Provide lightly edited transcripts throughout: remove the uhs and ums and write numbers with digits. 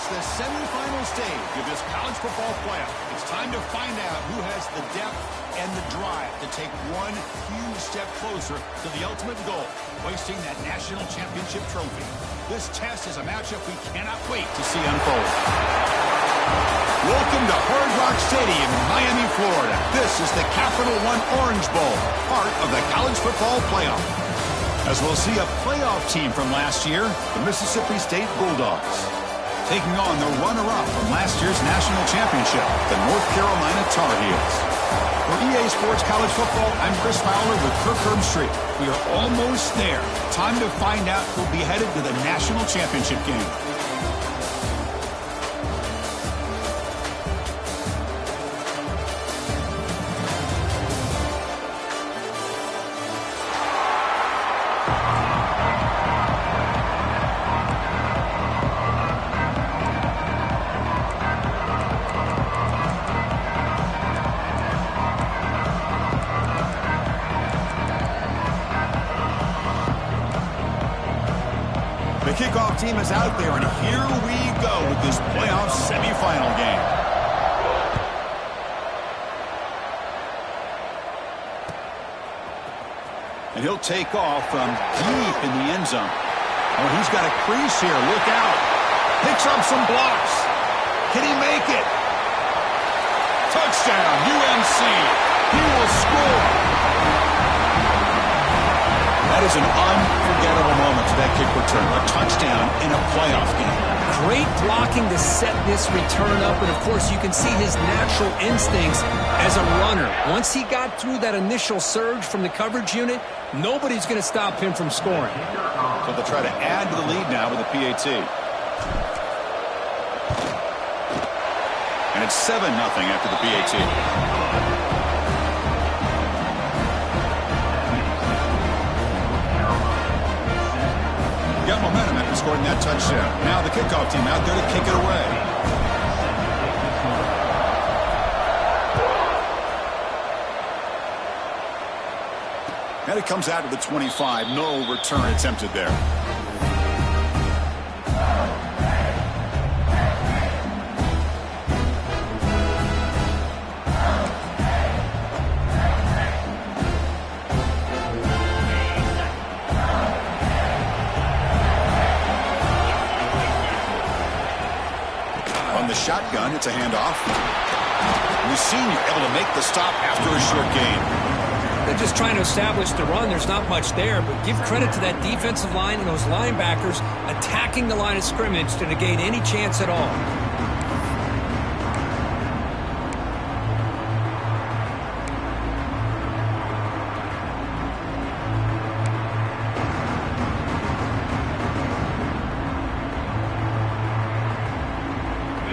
It's the semifinal stage of this college football playoff. It's time to find out who has the depth and the drive to take one huge step closer to the ultimate goal, hoisting that national championship trophy. This test is a matchup we cannot wait to see unfold. Welcome to Hard Rock Stadium in Miami, Florida. This is the Capital One Orange Bowl, part of the college football playoff. As we'll see a playoff team from last year, the Mississippi State Bulldogs, taking on the runner-up from last year's national championship, the North Carolina Tar Heels. For EA Sports College Football, I'm Chris Fowler with Kirk Herbstreit. We are almost there. Time to find out who'll be headed to the national championship game. The kickoff team is out there, and here we go with this playoff semifinal game. And he'll take off from deep in the end zone. Oh, he's got a crease here. Look out. Picks up some blocks. Can he make it? Touchdown, UNC. He will score. That is an unforgettable moment to that kick return. A touchdown in a playoff game. Great blocking to set this return up, and of course you can see his natural instincts as a runner. Once he got through that initial surge from the coverage unit, nobody's going to stop him from scoring. So they'll try to add to the lead now with a PAT. And it's 7-0 after the PAT. Got momentum after scoring that touchdown. Now the kickoff team out there to kick it away. And it comes out to the 25. No return attempted there. Shotgun, it's a handoff. We've seen you able to make the stop after a short gain. They're just trying to establish the run. There's not much there, but give credit to that defensive line and those linebackers attacking the line of scrimmage to negate any chance at all.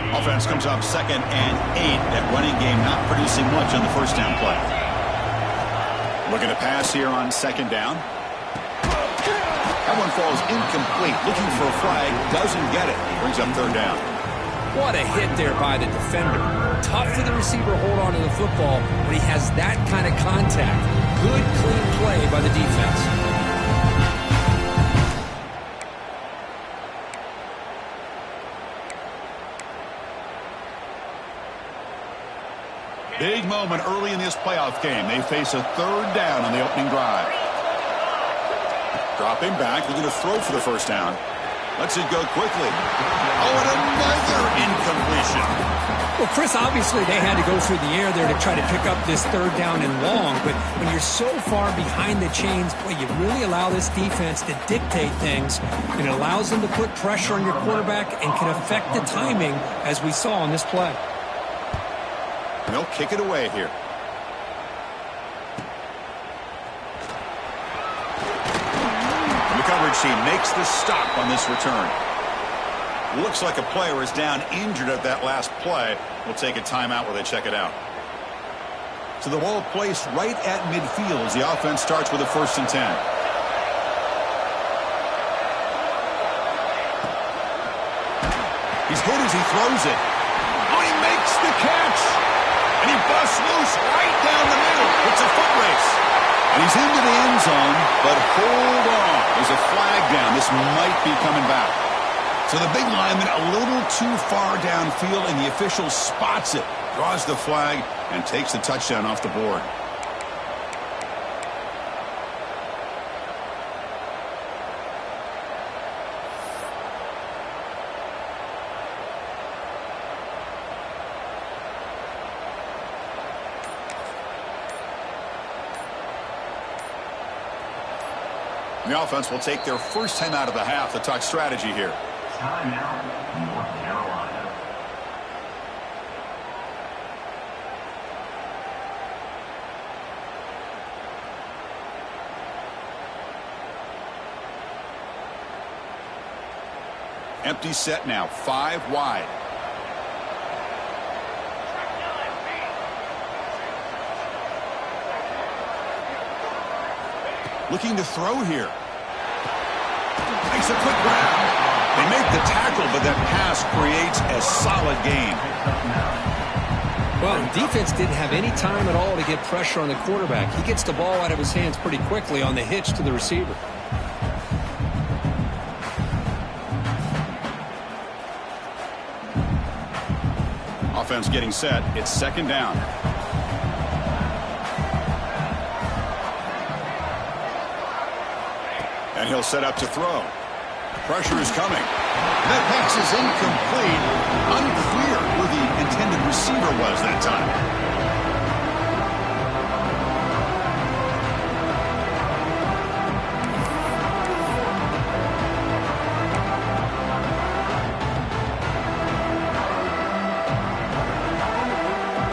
Offense comes up 2nd and 8. That running game not producing much on the first down play. Looking to pass here on 2nd down. That one falls incomplete. Looking for a flag. Doesn't get it. Brings up 3rd down. What a hit there by the defender. Tough for the receiver to hold on to the football, but he has that kind of contact. Good, clean play by the defense. Big moment early in this playoff game. They face a 3rd down on the opening drive. Dropping back, looking to throw for the 1st down. Lets it go quickly. Oh, and another incompletion. Well, Chris, obviously they had to go through the air there to try to pick up this 3rd down and long, but when you're so far behind the chains, boy, you really allow this defense to dictate things. It allows them to put pressure on your quarterback and can affect the timing, as we saw on this play. And they'll kick it away here. And the coverage team makes the stop on this return. Looks like a player is down injured at that last play. We'll take a timeout while they check it out. So the ball placed right at midfield as the offense starts with a 1st and 10. He's hit as he throws it. Oh, he makes the catch. And he busts loose right down the middle. It's a foot race. And he's into the end zone, but hold on. There's a flag down. This might be coming back. So the big lineman a little too far downfield, and the official spots it, draws the flag, and takes the touchdown off the board. The offense will take their first time out of the half to talk strategy here. Timeout, North Carolina. Empty set now, 5 wide. Looking to throw here. Makes a quick grab. They make the tackle, but that pass creates a solid gain. Well, the defense didn't have any time at all to get pressure on the quarterback. He gets the ball out of his hands pretty quickly on the hitch to the receiver. Offense getting set. It's second down. And he'll set up to throw. Pressure is coming. That pass is incomplete. Unclear who the intended receiver was that time.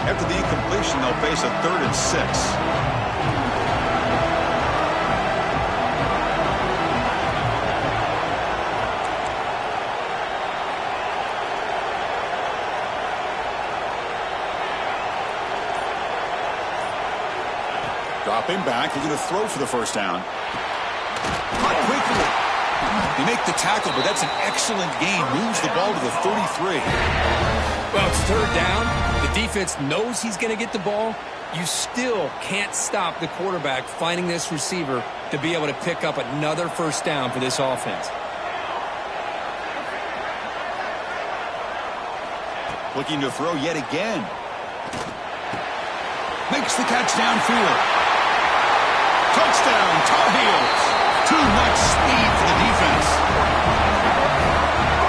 After the incompletion, they'll face a 3rd and 6. Dropping back, looking to throw for the first down. Caught quickly. They make the tackle, but that's an excellent gain. Moves the ball to the 33. Well, it's 3rd down. The defense knows he's going to get the ball. You still can't stop the quarterback finding this receiver to be able to pick up another first down for this offense. Looking to throw yet again. Makes the catch downfield. Touchdown, Tar Heels. Too much speed for the defense.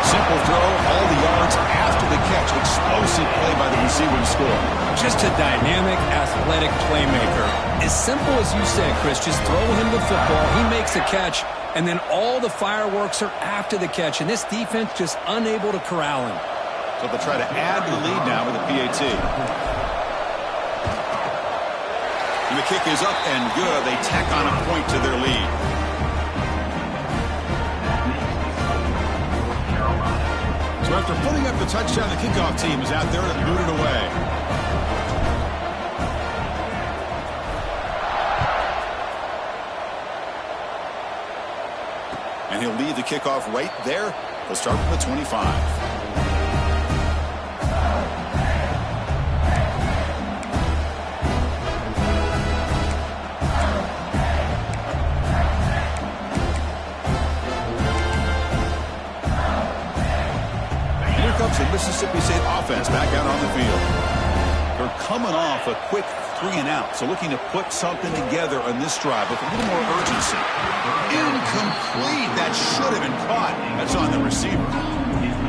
Simple throw, all the yards after the catch. Explosive play by the receiver to score. Just a dynamic, athletic playmaker. As simple as you said, Chris, just throw him the football. He makes a catch, and then all the fireworks are after the catch, and this defense just unable to corral him. So they'll try to add to the lead now with a PAT. And the kick is up and good. They tack on a point to their lead. So after putting up the touchdown, the kickoff team is out there to boot it away. And he'll lead the kickoff right there. He'll start from the 25. The Mississippi State offense back out on the field. They're coming off a quick 3-and-out, so looking to put something together on this drive with a little more urgency. Incomplete. That should have been caught. That's on the receiver.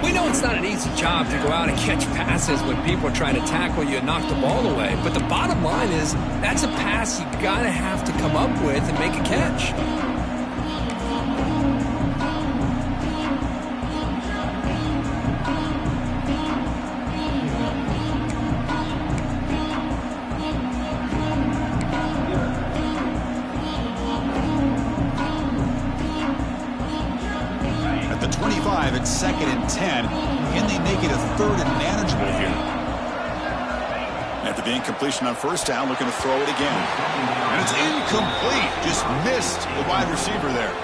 We know it's not an easy job to go out and catch passes when people are trying to tackle you and knock the ball away. But the bottom line is that's a pass you got to have to come up with and make a catch. It's 2nd and 10. Can they make it a 3rd and manageable here? After the incompletion on first down, looking to throw it again. And it's incomplete. Just missed the wide receiver there.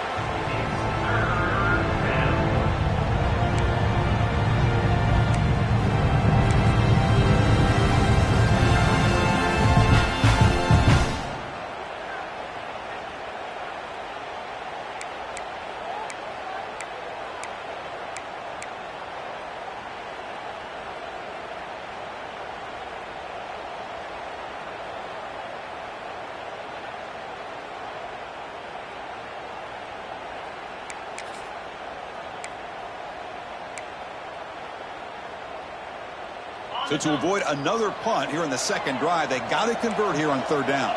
So to avoid another punt here in the second drive, they got to convert here on third down.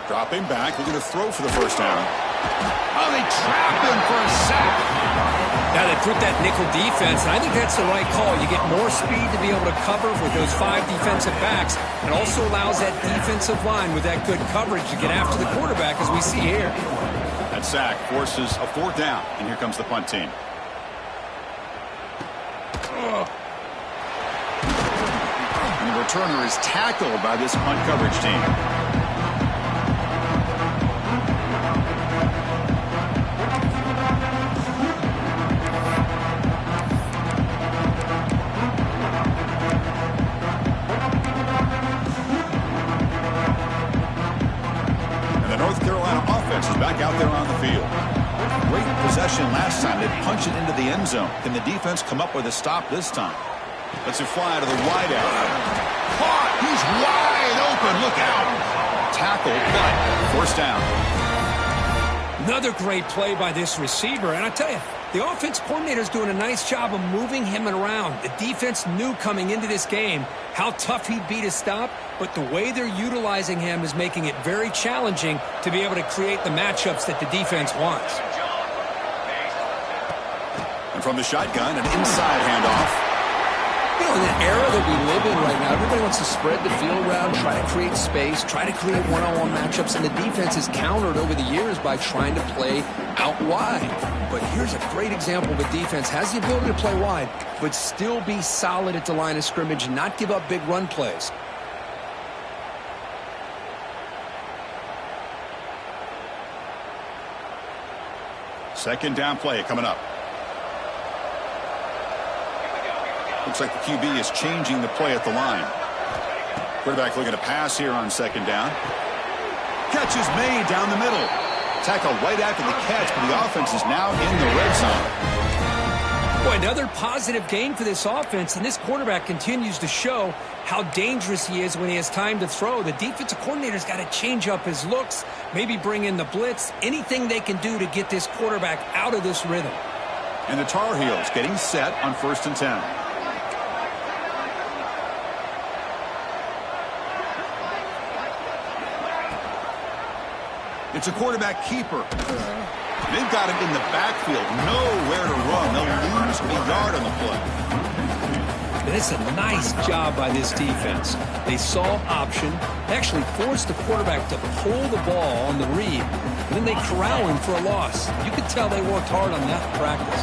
Dropping back, looking to throw for the first down. Oh, they trap him for a sack. Now they put that nickel defense, and I think that's the right call. You get more speed to be able to cover with those 5 defensive backs. It also allows that defensive line with that good coverage to get after the quarterback, as we see here. That sack forces a fourth down, and here comes the punt team. And the returner is tackled by this punt coverage team. Is back out there on the field. Great possession last time. They punched it into the end zone. Can the defense come up with a stop this time? Let's it fly to the wide out. Caught! He's wide open. Look out! Tackle, but first down. Another great play by this receiver. And I tell you, the offense coordinator is doing a nice job of moving him around. The defense knew coming into this game how tough he'd be to stop, but the way they're utilizing him is making it very challenging to be able to create the matchups that the defense wants. And from the shotgun, an inside handoff. You know, in the era that we live in right now, everybody wants to spread the field around, try to create space, try to create one-on-one matchups, and the defense has countered over the years by trying to play out wide. But here's a great example of a defense has the ability to play wide, but still be solid at the line of scrimmage and not give up big run plays. Second down play coming up. Looks like the QB is changing the play at the line. Quarterback looking to pass here on second down. Catch is made down the middle. Tackle right after the catch, but the offense is now in the red zone. Boy, another positive gain for this offense, and this quarterback continues to show how dangerous he is when he has time to throw. The defensive coordinator's got to change up his looks, maybe bring in the blitz, anything they can do to get this quarterback out of this rhythm. And the Tar Heels getting set on 1st and 10. It's a quarterback keeper. They've got him in the backfield. Nowhere to run. They'll lose a yard on the play. And it's a nice job by this defense. They saw option. They actually forced the quarterback to pull the ball on the read. And then they corral him for a loss. You could tell they worked hard on that in practice.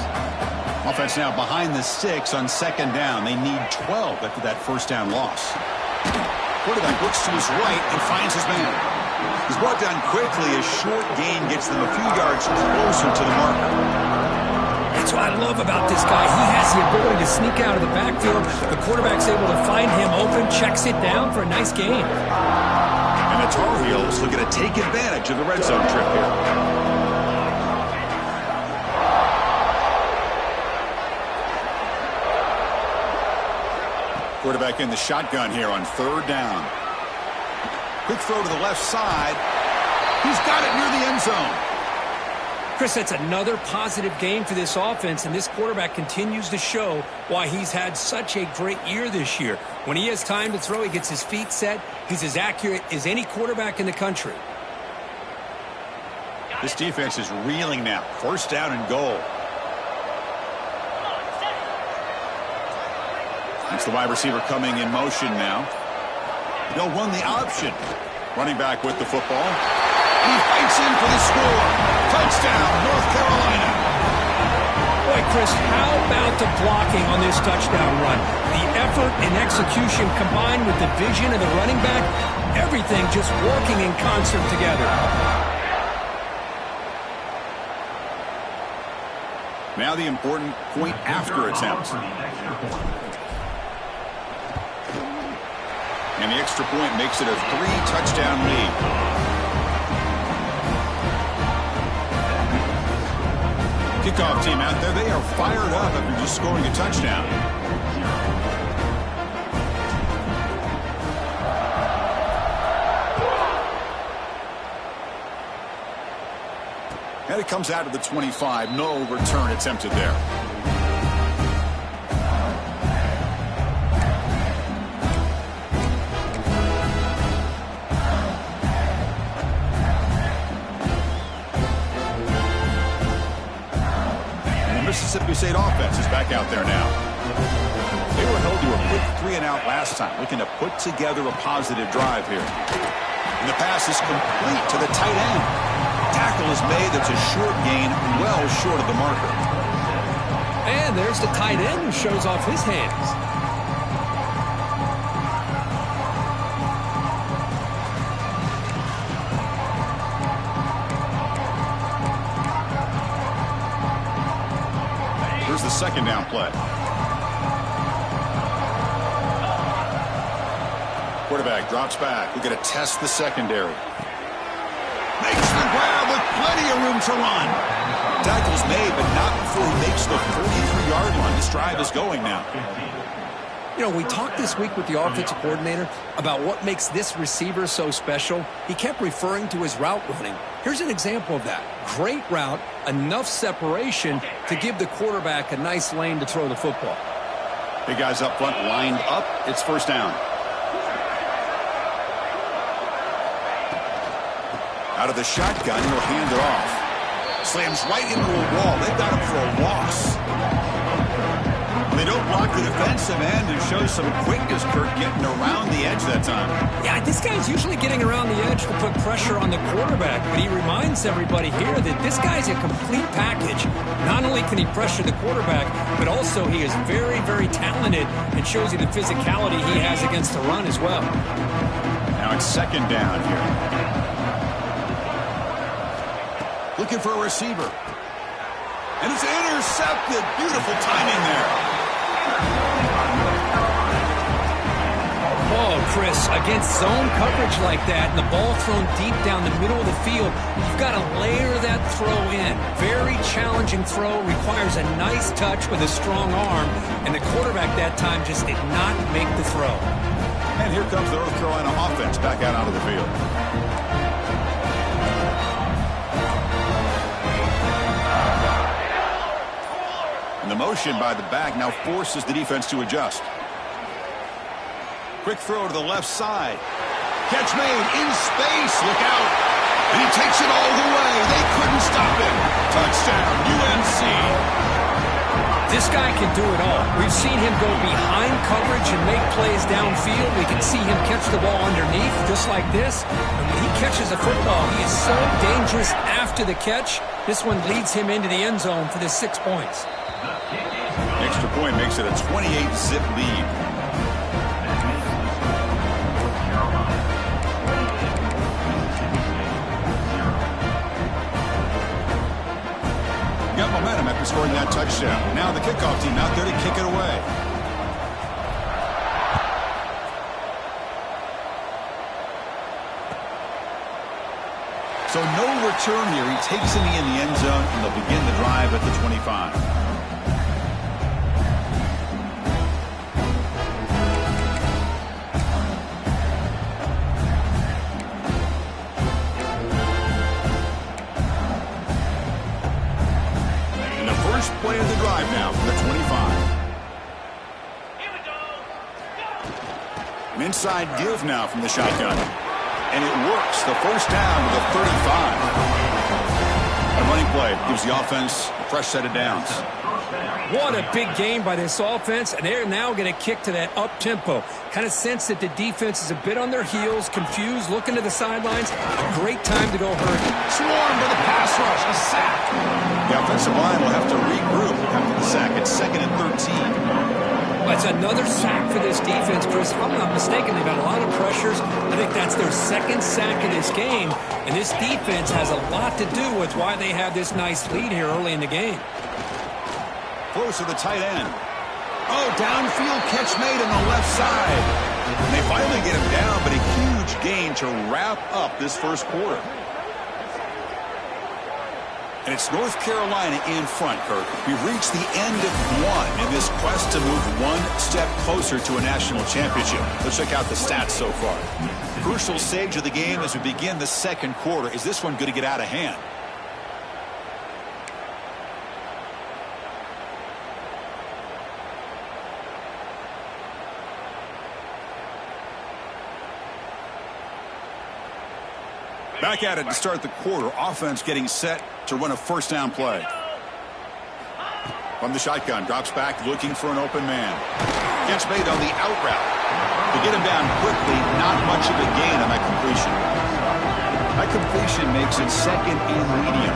Offense now behind the 6 on second down. They need 12 after that first down loss. Quarterback looks to his right and finds his man. He's brought down quickly. A short gain gets them a few yards closer to the marker. That's what I love about this guy. He has the ability to sneak out of the backfield. The quarterback's able to find him open, checks it down for a nice gain. And the Tar Heels looking to take advantage of the red zone trip here. Quarterback in the shotgun here on third down. Quick throw to the left side. He's got it near the end zone. Chris, that's another positive game for this offense, and this quarterback continues to show why he's had such a great year this year. When he has time to throw, he gets his feet set. He's as accurate as any quarterback in the country. This defense is reeling now. First down and goal. It's the wide receiver coming in motion now. They'll run the option. Running back with the football. He fights in for the score. Touchdown, North Carolina. Boy, Chris, how about the blocking on this touchdown run? The effort and execution combined with the vision of the running back, everything just working in concert together. Now the important point after attempt. And the extra point makes it a 3-touchdown lead. Kickoff team out there, they are fired up after just scoring a touchdown. And it comes out of the 25. No return attempted there. Mississippi State offense is back out there now. They were held to a quick 3-and-out last time, looking to put together a positive drive here. And the pass is complete to the tight end. Tackle is made. That's a short gain, well short of the marker. And there's the tight end who shows off his hands. Here's the second down play. Quarterback drops back. We're going to test the secondary. Makes the grab with plenty of room to run. Tackle's made, but not before he makes the 43-yard line. This drive is going now. You know, we talked this week with the offensive coordinator about what makes this receiver so special. He kept referring to his route running. Here's an example of that. Great route, enough separation to give the quarterback a nice lane to throw the football. Big guys up front lined up. It's first down. Out of the shotgun, he'll hand it off. Slams right into a wall. They've got him for a loss. They don't block the defensive end and show some quickness, Kirk, getting around the edge that time. Yeah, this guy's usually getting around the edge to put pressure on the quarterback, but he reminds everybody here that this guy's a complete package. Not only can he pressure the quarterback, but also he is very, very talented and shows you the physicality he has against the run as well. Now it's second down here. Looking for a receiver. And it's intercepted. Beautiful timing there. Oh, Chris, against zone coverage like that and the ball thrown deep down the middle of the field, you've got to layer that throw in. Very challenging throw, requires a nice touch with a strong arm, and the quarterback that time just did not make the throw. And here comes the North Carolina offense back out onto the field. And the motion by the back now forces the defense to adjust. Quick throw to the left side. Catch made in space. Look out. And he takes it all the way. They couldn't stop him. Touchdown, UNC. This guy can do it all. We've seen him go behind coverage and make plays downfield. We can see him catch the ball underneath just like this. And when he catches a football, he is so dangerous after the catch. This one leads him into the end zone for the 6 points. Extra point makes it a 28-zip lead. Got momentum after scoring that touchdown. Now the kickoff team out there to kick it away. So no return here. He takes it in the end zone, and they'll begin the drive at the 25. Play of the drive now from the 25. An inside give now from the shotgun. And it works. The first down to the 35. A running play gives the offense a fresh set of downs. What a big game by this offense, and they're now going to kick to that up-tempo. Kind of sense that the defense is a bit on their heels, confused, looking to the sidelines. A great time to go hurt. Swarm for the pass rush, a sack. The offensive line will have to regroup after the sack. It's 2nd and 13. That's another sack for this defense, Chris. If I'm not mistaken, they've got a lot of pressures. I think that's their 2nd sack of this game, and this defense has a lot to do with why they have this nice lead here early in the game. Close to the tight end. Oh, downfield catch made on the left side. And they finally get him down, but a huge gain to wrap up this first quarter. And it's North Carolina in front, Kirk. We've reached the end of one in this quest to move one step closer to a national championship. Let's check out the stats so far. Crucial stage of the game as we begin the second quarter. Is this one going to get out of hand? Back at it to start the quarter. Offense getting set to run a first down play. From the shotgun, drops back looking for an open man. Gets made on the out route. To get him down quickly, not much of a gain on that completion. That completion makes it second and medium.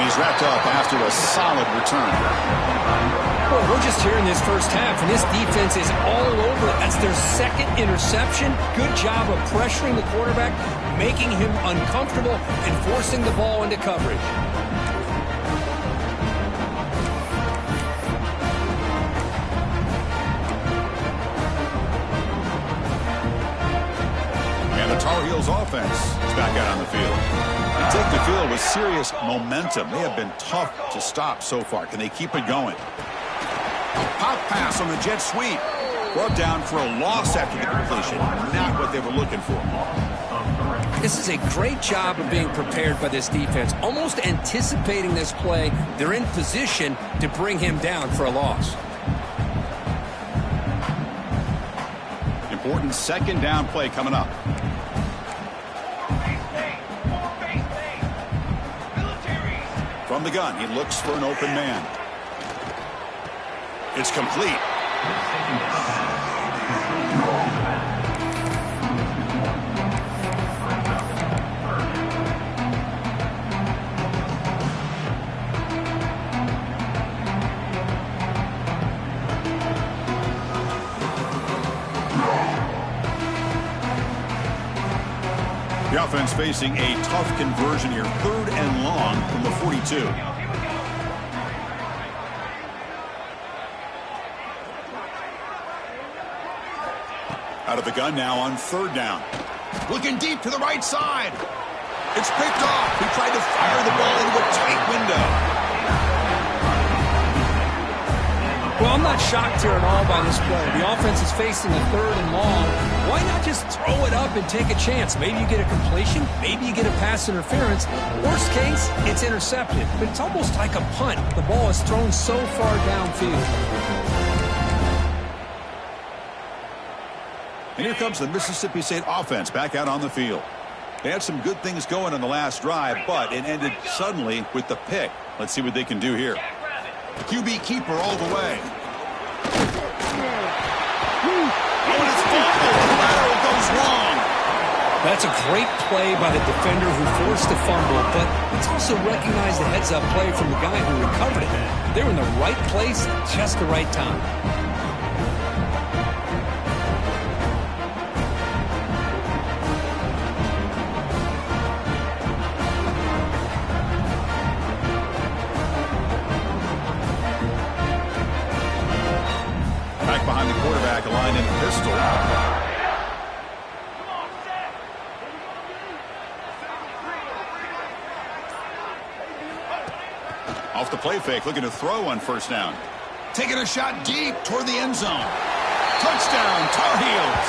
He's wrapped up after a solid return. Well, we're just here in this first half, and this defense is all over it. That's their second interception. Good job of pressuring the quarterback, making him uncomfortable, and forcing the ball into coverage. And the Tar Heels offense is back out on the field. Take the field with serious momentum. They have been tough to stop so far. Can they keep it going? A pop pass on the jet sweep. Brought down for a loss after the completion. Not what they were looking for. This is a great job of being prepared by this defense. Almost anticipating this play. They're in position to bring him down for a loss. Important second down play coming up. From the gun, he looks for an open man. It's complete. The offense facing a tough conversion here. 3rd and long from the 42. Out of the gun now on 3rd down. Looking deep to the right side. It's picked off. He tried to fire the ball into a tight window. Well, I'm not shocked here at all by this play. The offense is facing a 3rd and long. Why not just throw it up and take a chance? Maybe you get a completion. Maybe you get a pass interference. Worst case, it's intercepted. But it's almost like a punt. The ball is thrown so far downfield. And here comes the Mississippi State offense back out on the field. They had some good things going on the last drive, but it ended suddenly with the pick. Let's see what they can do here. QB keeper all the way. Oh, and it's fumbled. The lateral goes long. That's a great play by the defender who forced the fumble, but let's also recognize the heads-up play from the guy who recovered it. They were in the right place at just the right time. Back behind the quarterback, aligned in pistol. Off the play fake, looking to throw on 1st down. Taking a shot deep toward the end zone. Touchdown, Tar Heels.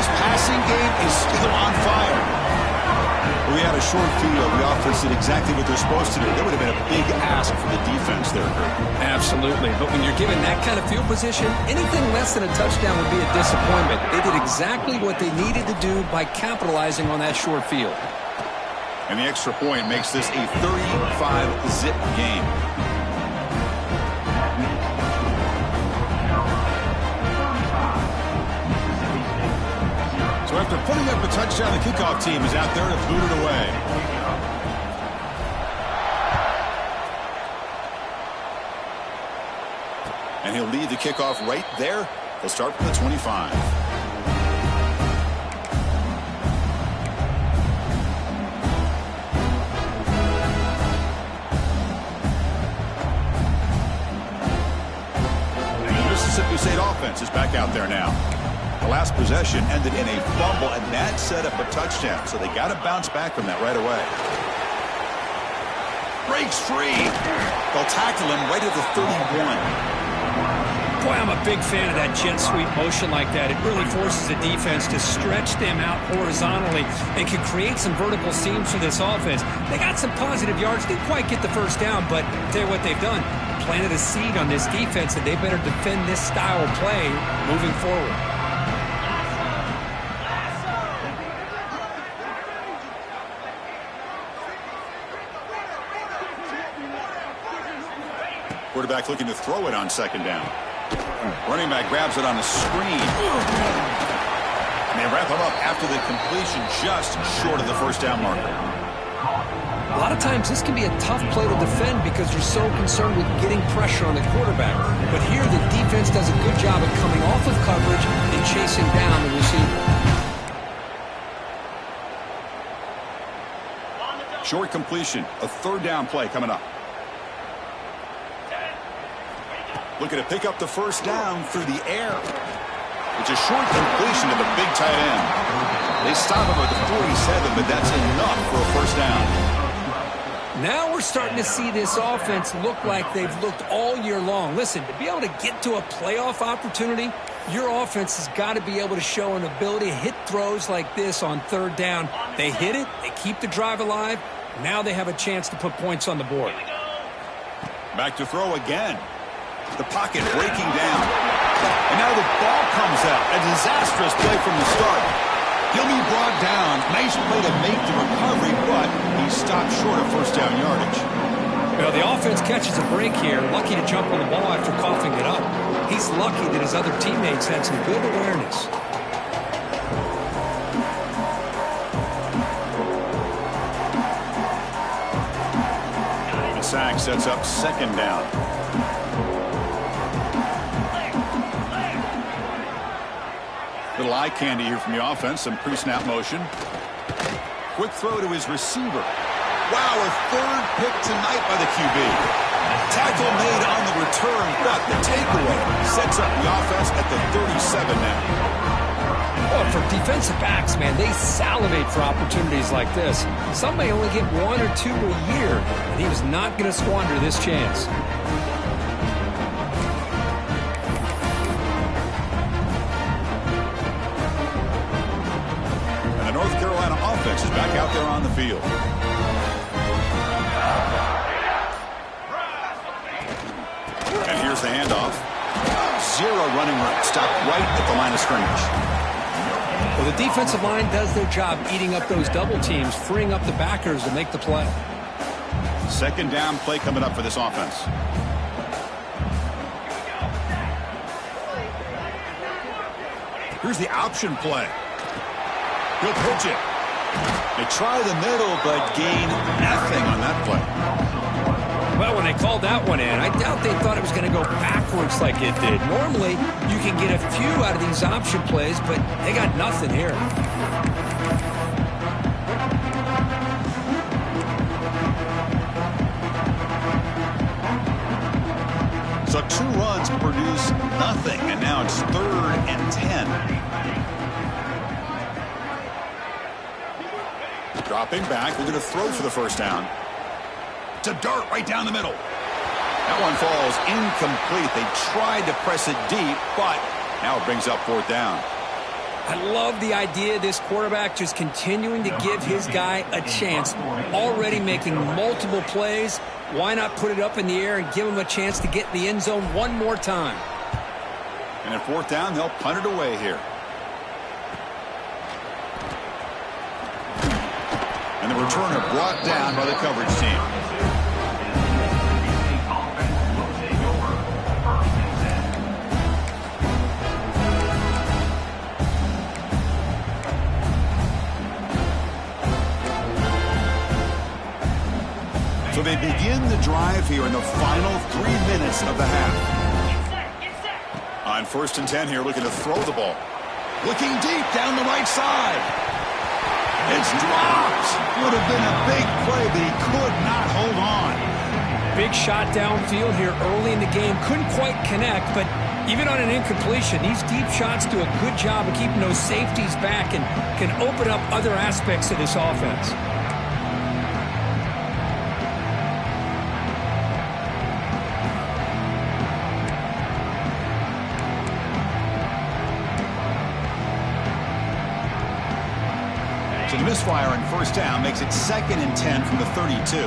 This passing game is still on fire. We had a short field. The offense did exactly what they're supposed to do. That would have been a big ask for the defense there, Kurt. Absolutely. But when you're given that kind of field position, anything less than a touchdown would be a disappointment. They did exactly what they needed to do by capitalizing on that short field. And the extra point makes this a 35-zip game. So after putting up a touchdown, the kickoff team is out there to boot it away. And he'll lead the kickoff right there. He'll start from the 25. And the Mississippi State offense is back out there now. The last possession ended in a fumble, and that set up a touchdown. So they got to bounce back from that right away. Breaks free. They'll tackle him right at the 31. Boy, I'm a big fan of that jet sweep motion like that. It really forces the defense to stretch them out horizontally and can create some vertical seams for this offense. They got some positive yards. Didn't quite get the first down, but I'll tell you what they've done. Planted a seed on this defense, and they better defend this style of play moving forward. Quarterback looking to throw it on second down. Running back grabs it on the screen. And they wrap him up after the completion just short of the first down marker. A lot of times this can be a tough play to defend because you're so concerned with getting pressure on the quarterback. But here the defense does a good job of coming off of coverage and chasing down the receiver. Short completion, a third down play coming up. Looking to pick up the first down through the air. It's a short completion to the big tight end. They stop him at the 47, but that's enough for a first down. Now we're starting to see this offense look like they've looked all year long. Listen, to be able to get to a playoff opportunity, your offense has got to be able to show an ability to hit throws like this on third down. They hit it, they keep the drive alive. Now they have a chance to put points on the board. Back to throw again. The pocket breaking down. And now the ball comes out. A disastrous play from the start. He'll be brought down. Nice play to make the recovery, but he stopped short of first down yardage. Well, the offense catches a break here. Lucky to jump on the ball after coughing it up. He's lucky that his other teammates had some good awareness. The sack sets up second down. Little eye candy here from the offense. Some pre-snap motion. Quick throw to his receiver. Wow, a third pick tonight by the QB. Tackle made on the return, but the takeaway sets up the offense at the 37 now. Well, for defensive backs, man, they salivate for opportunities like this. Some may only get one or two a year, and he was not going to squander this chance. Offense is back out there on the field. And here's the handoff. Zero running room. Stopped right at the line of scrimmage. Well, the defensive line does their job eating up those double teams, freeing up the backers to make the play. Second down play coming up for this offense. Here's the option play. He'll pitch it. They try the middle, but gain nothing on that play. Well, when they called that one in, I doubt they thought it was going to go backwards like it did. Normally, you can get a few out of these option plays, but they got nothing here. So 2 runs produce nothing, and now it's 3rd and 10. Dropping back, looking to throw for the first down. To dart right down the middle. That one falls incomplete. They tried to press it deep, but now it brings up 4th down. I love the idea of this quarterback just continuing to give his guy a chance. Already making multiple plays. Why not put it up in the air and give him a chance to get in the end zone one more time? And at 4th down, they'll punt it away here. And the returner brought down by the coverage team. So they begin the drive here in the final 3 minutes of the half. On 1st and 10 here, looking to throw the ball. Looking deep down the right side. It's dropped. Would have been a big play, but he could not hold on. Big shot downfield here early in the game. Couldn't quite connect, but even on an incompletion, these deep shots do a good job of keeping those safeties back and can open up other aspects of this offense. So the misfire on first down makes it 2nd and 10 from the 32.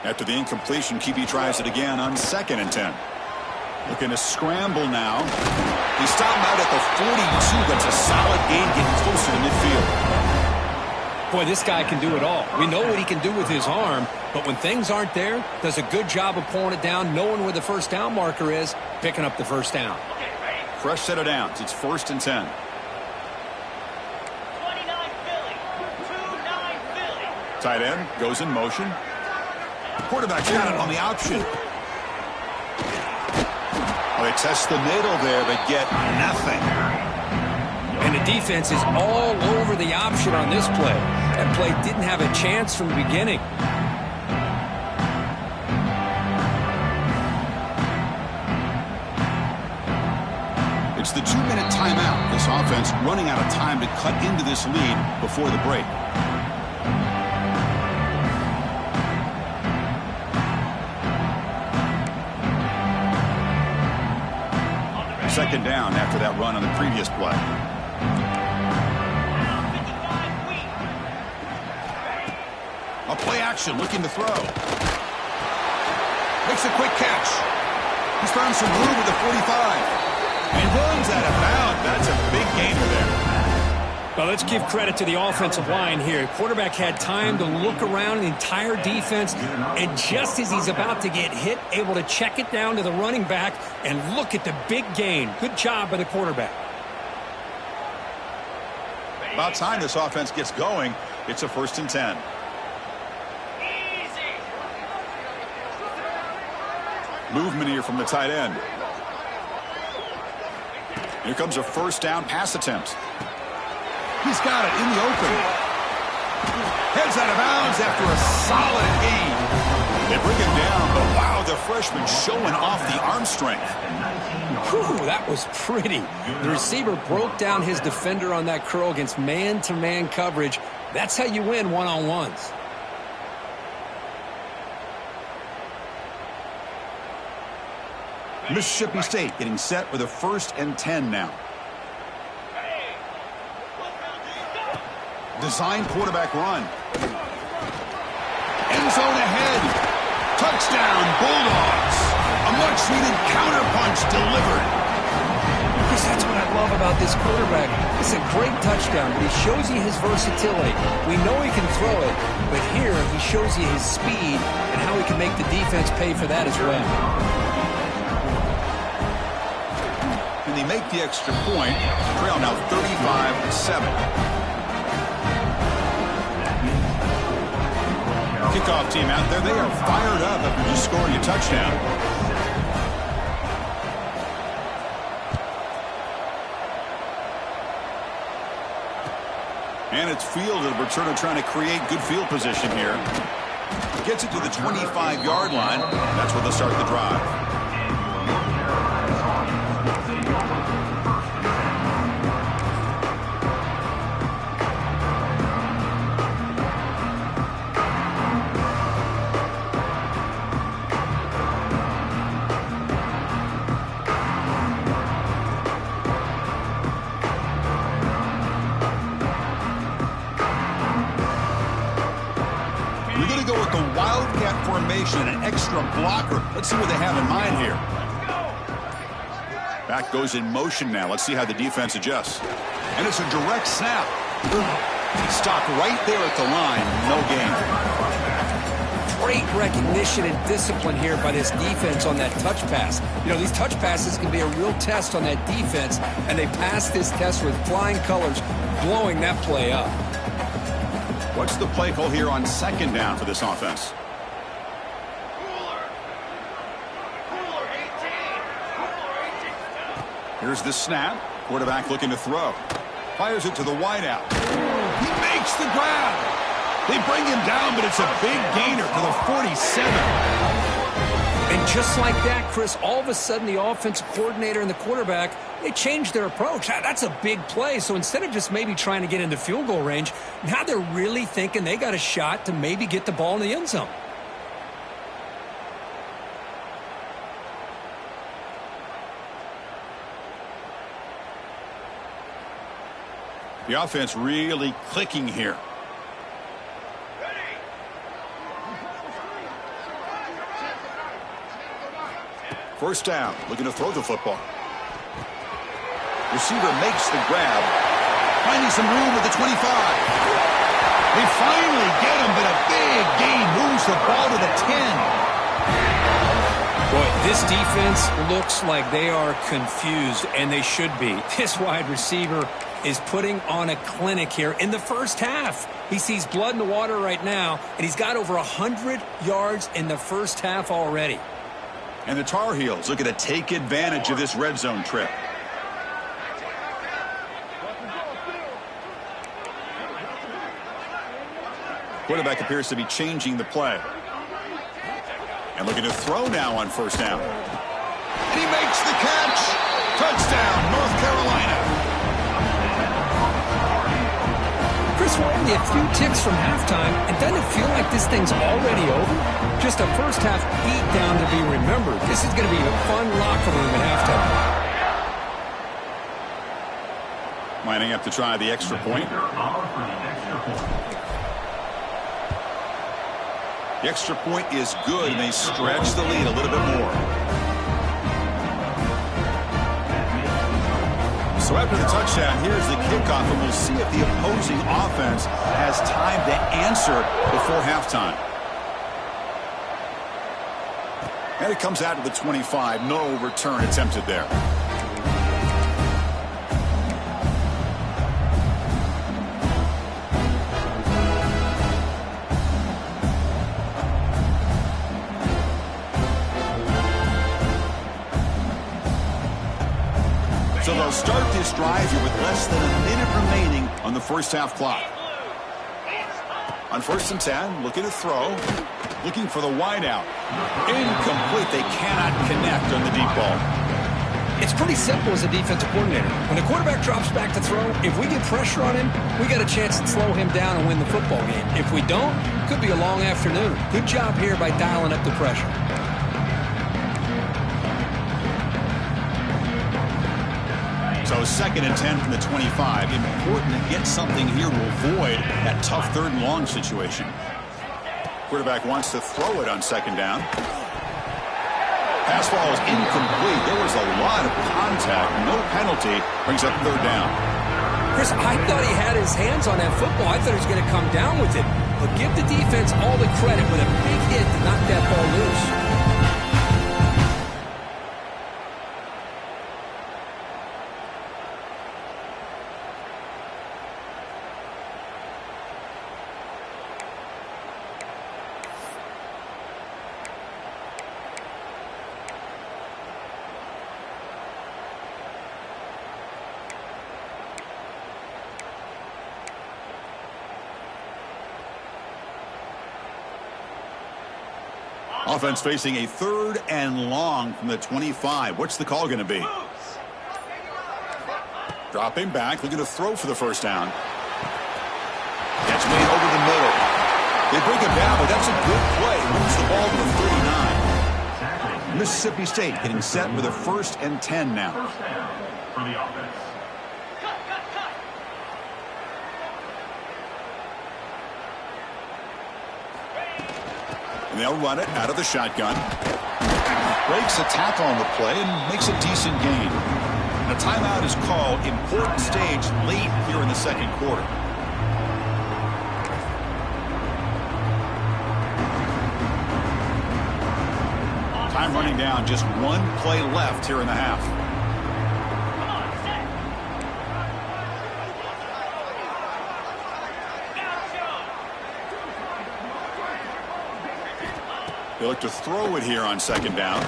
After the incompletion, QB tries it again on 2nd and 10. Looking to scramble now. He stopped out at the 42. That's a solid gain, getting closer to midfield. Boy, this guy can do it all. We know what he can do with his arm, but when things aren't there, does a good job of pulling it down, knowing where the first down marker is, picking up the first down. Fresh set of downs. It's 1st and 10. 29 Philly. 29 Philly. Tight end goes in motion. Quarterback's got it on the option. Well, they test the middle there, but get nothing. And the defense is all over the option on this play. That play didn't have a chance from the beginning. It's the 2-minute timeout. This offense running out of time to cut into this lead before the break. Second down after that run on the previous play. A play action, looking to throw. Makes a quick catch. He's found some room with the 45. And he runs out of bounds. That's a big gainer there. Well, let's give credit to the offensive line here. Quarterback had time to look around the entire defense, and just as he's about to get hit, able to check it down to the running back, and look at the big gain. Good job by the quarterback. About time this offense gets going. It's a 1st and 10. Movement here from the tight end. Here comes a first down pass attempt. He's got it in the open. Heads out of bounds after a solid gain. They bring him down, but wow, the freshman showing off the arm strength. Whew, that was pretty. The receiver broke down his defender on that curl against man-to-man coverage. That's how you win one-on-ones. Mississippi State getting set with a 1st and 10 now. Design quarterback run. End zone ahead. Touchdown, Bulldogs. A much-needed counterpunch delivered. Because that's what I love about this quarterback. It's a great touchdown, but he shows you his versatility. We know he can throw it, but here he shows you his speed and how he can make the defense pay for that as well. And they make the extra point. Trail now 35-7. Kickoff team out there. They are fired up after just scoring a touchdown. And it's fielded. Returner trying to create good field position here. Gets it to the 25-yard line. That's where they'll start the drive. Formation, an extra blocker. Let's see what they have in mind here. Back goes in motion now. Let's see how the defense adjusts. And it's a direct snap. Stopped right there at the line. No gain. Great recognition and discipline here by this defense on that touch pass. You know, these touch passes can be a real test on that defense, and they passed this test with flying colors, blowing that play up. What's the play call here on 2nd down for this offense? Here's the snap. Quarterback looking to throw. Fires it to the wideout. He makes the grab. They bring him down, but it's a big gainer to the 47. And just like that, Chris, all of a sudden the offensive coordinator and the quarterback, they changed their approach. That's a big play. So instead of just maybe trying to get into field goal range, now they're really thinking they got a shot to maybe get the ball in the end zone. The offense really clicking here. First down, looking to throw the football. Receiver makes the grab, finding some room at the 25. They finally get him, but a big gain moves the ball to the 10. Boy, this defense looks like they are confused, and they should be. This wide receiver is putting on a clinic here in the first half. He sees blood in the water right now, and he's got over 100 yards in the first half already. And the Tar Heels looking to take advantage of this red zone trip. Quarterback appears to be changing the play. And looking to throw now on first down. And he makes the catch. Touchdown, North Carolina. Chris, we're only a few ticks from halftime, and doesn't it feel like this thing's already over? Just a first half beatdown to be remembered. This is going to be a fun locker room at halftime. Lining up to try the extra point. The extra point is good, and they stretch the lead a little bit more. So after the touchdown, here's the kickoff, and we'll see if the opposing offense has time to answer before halftime. And it comes out to the 25. No return attempted there. So they'll start this drive here with less than a minute remaining on the first half clock. On 1st and 10, looking to throw. Looking for the wideout. Incomplete. They cannot connect on the deep ball. It's pretty simple as a defensive coordinator. When the quarterback drops back to throw, if we get pressure on him, we got a chance to slow him down and win the football game. If we don't, it could be a long afternoon. Good job here by dialing up the pressure. So 2nd and 10 from the 25. Important to get something here to avoid that tough 3rd and long situation. Quarterback wants to throw it on 2nd down. Pass ball is incomplete. There was a lot of contact. No penalty. Brings up 3rd down. Chris, I thought he had his hands on that football. I thought he was going to come down with it. But give the defense all the credit with a big hit to knock that ball loose. Offense facing a 3rd and long from the 25. What's the call going to be? Dropping back, looking to throw for the first down. That's made over the middle. They break it down, but that's a good play. Moves the ball to the 39. Mississippi State getting set with a 1st and 10 now. First down for the offense. And they'll run it out of the shotgun. Breaks a tackle on the play and makes a decent gain. And a timeout is called. Important stage late here in the 2nd quarter. Time running down. Just 1 play left here in the half. They look to throw it here on 2nd down.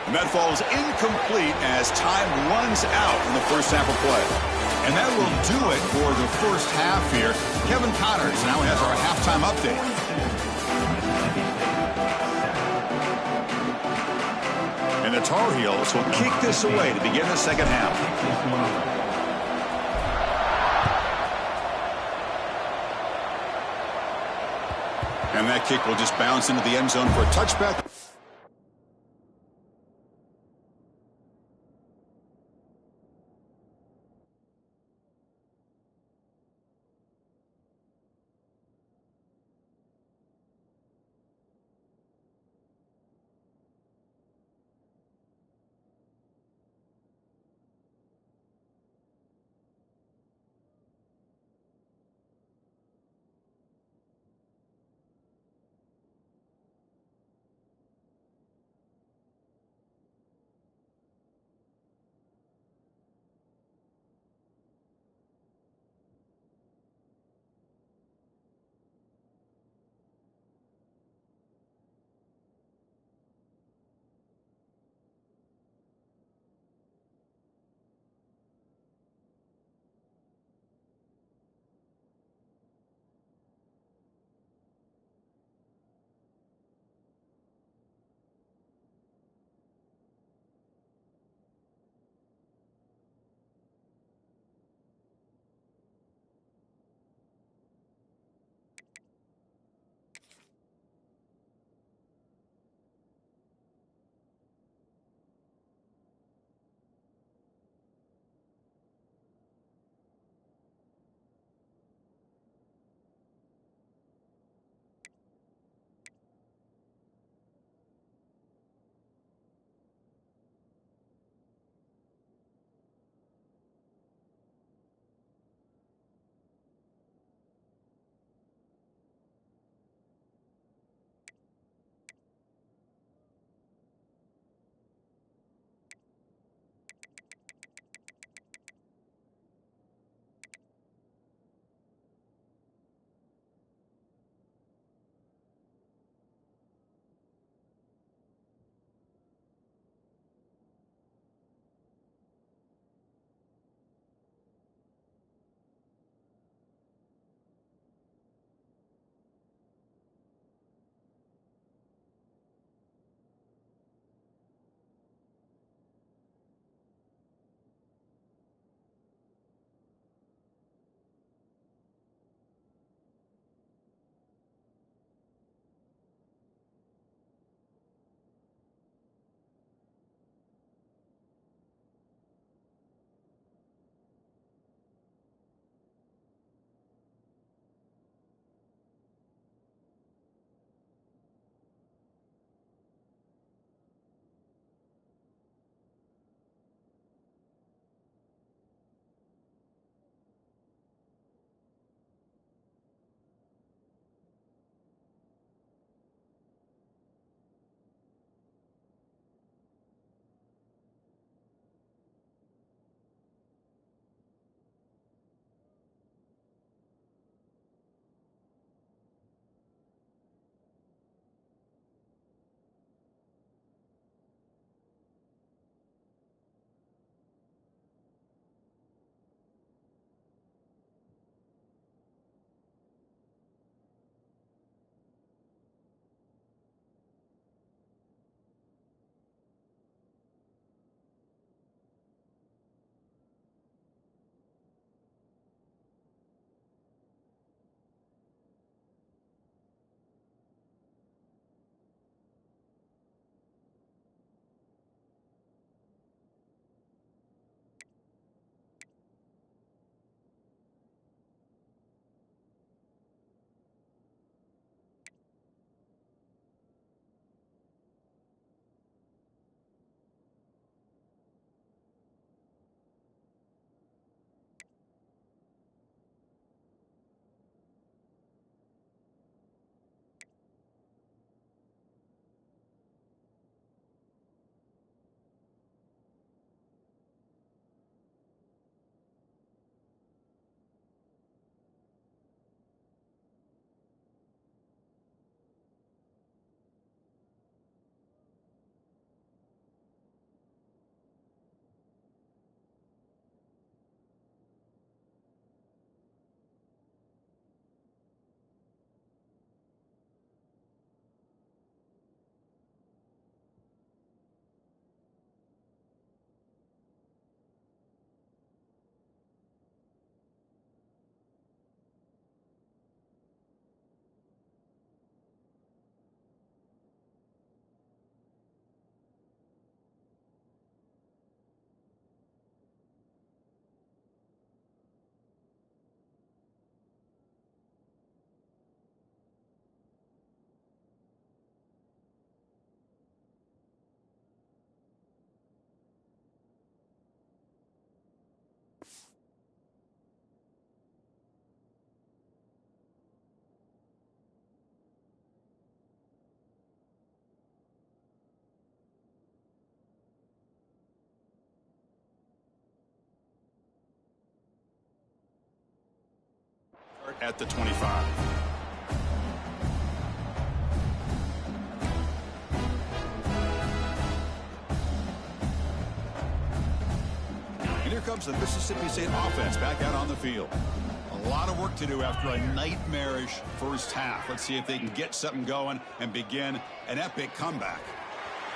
And that falls incomplete as time runs out in the first half of play. And that will do it for the first half here. Kevin Connors now has our halftime update. And the Tar Heels will kick this away to begin the 2nd half. And that kick will just bounce into the end zone for a touchback. at the 25. And here comes the Mississippi State offense back out on the field. A lot of work to do after a nightmarish first half. Let's see if they can get something going and begin an epic comeback.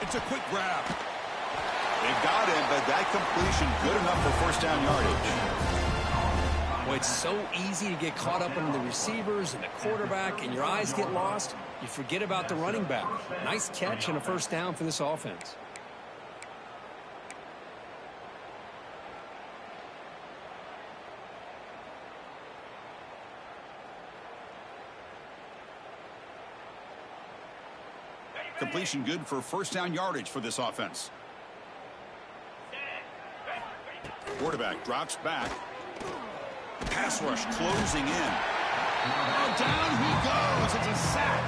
It's a quick grab. They got him, but that completion good enough for first down yardage. Well, it's so easy to get caught up in the receivers and the quarterback, and your eyes get lost. You forget about the running back. Nice catch and a first down for this offense. Completion good for first down yardage for this offense. Quarterback drops back. Pass rush closing in. Oh, down he goes. It's a sack.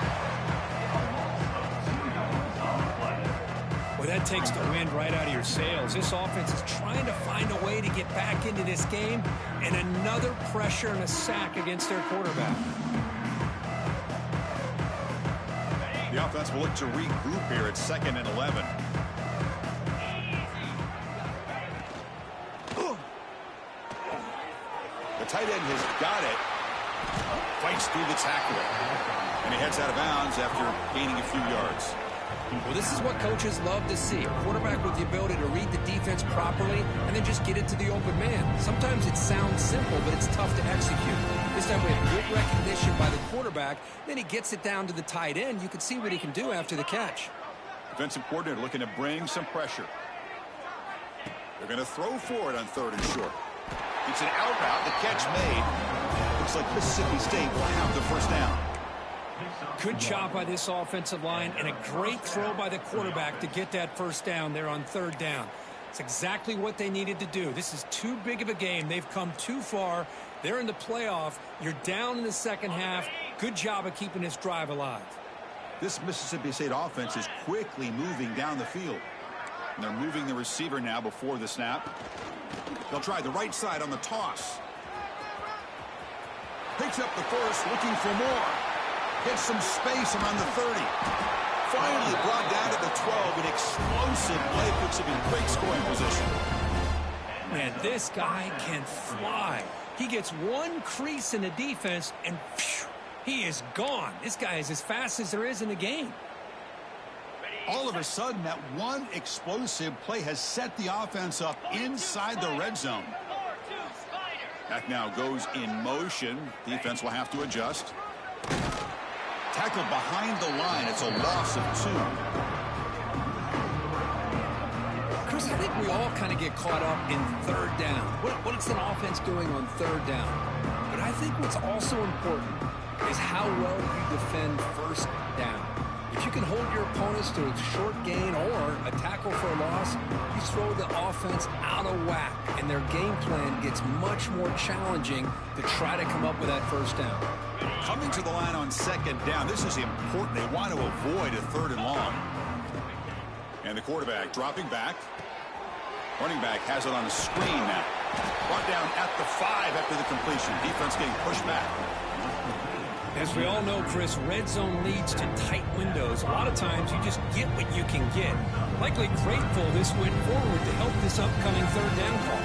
Well, that takes the wind right out of your sails. This offense is trying to find a way to get back into this game, and another pressure and a sack against their quarterback. The offense will look to regroup here at 2nd and 11. The tight end has got it. Fights through the tackle. And he heads out of bounds after gaining a few yards. Well, this is what coaches love to see. A quarterback with the ability to read the defense properly and then just get it to the open man. Sometimes it sounds simple, but it's tough to execute. This time we have good recognition by the quarterback. Then he gets it down to the tight end. You can see what he can do after the catch. Defensive coordinator looking to bring some pressure. They're going to throw for it on 3rd and short. It's an out route. The catch made. Looks like Mississippi State will have the first down. Good job by this offensive line and a great throw by the quarterback to get that first down there on 3rd down. It's exactly what they needed to do. This is too big of a game. They've come too far. They're in the playoff. You're down in the second half. Good job of keeping this drive alive. This Mississippi State offense is quickly moving down the field. And they're moving the receiver now before the snap. They'll try the right side on the toss. Picks up the first, looking for more. Gets some space around the 30. Finally brought down to the 12. An explosive play puts him in great scoring position. Man, this guy can fly. He gets one crease in the defense, and phew, he is gone. This guy is as fast as there is in the game. All of a sudden, that one explosive play has set the offense up inside the red zone. That now goes in motion. Defense will have to adjust. Tackled behind the line. It's a loss of 2. Chris, I think we all kind of get caught up in 3rd down. What is an offense doing on 3rd down? But I think what's also important is how well you defend first down. If you can hold your opponents to a short gain or a tackle for a loss, you throw the offense out of whack, and their game plan gets much more challenging to try to come up with that first down. Coming to the line on 2nd down, this is important. They want to avoid a 3rd and long. And the quarterback dropping back. Running back has it on the screen now. Brought down at the 5 after the completion. Defense getting pushed back. As we all know, Chris, red zone leads to tight windows. A lot of times you just get what you can get. Likely grateful this went forward to help this upcoming 3rd down call.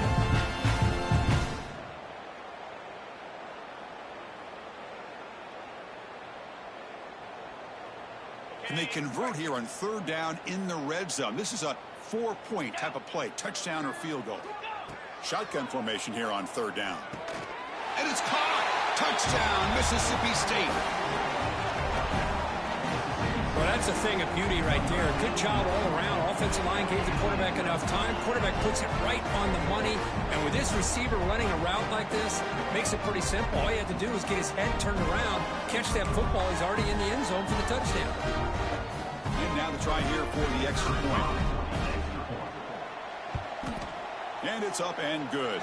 And they convert here on 3rd down in the red zone. This is a 4-point type of play, touchdown or field goal. Shotgun formation here on 3rd down. And it's caught. Touchdown, Mississippi State. Well, that's a thing of beauty right there. Good job all around. Offensive line gave the quarterback enough time. Quarterback puts it right on the money. And with this receiver running a route like this, makes it pretty simple. All he had to do was get his head turned around, catch that football. He's already in the end zone for the touchdown. And now the try here for the extra point. And it's up and good.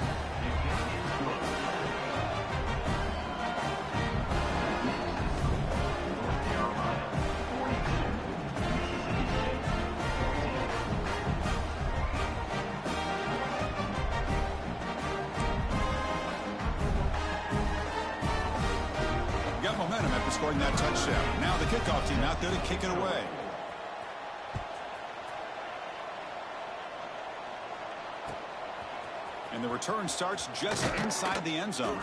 that touchdown. Now the kickoff team out there to kick it away. And the return starts just inside the end zone.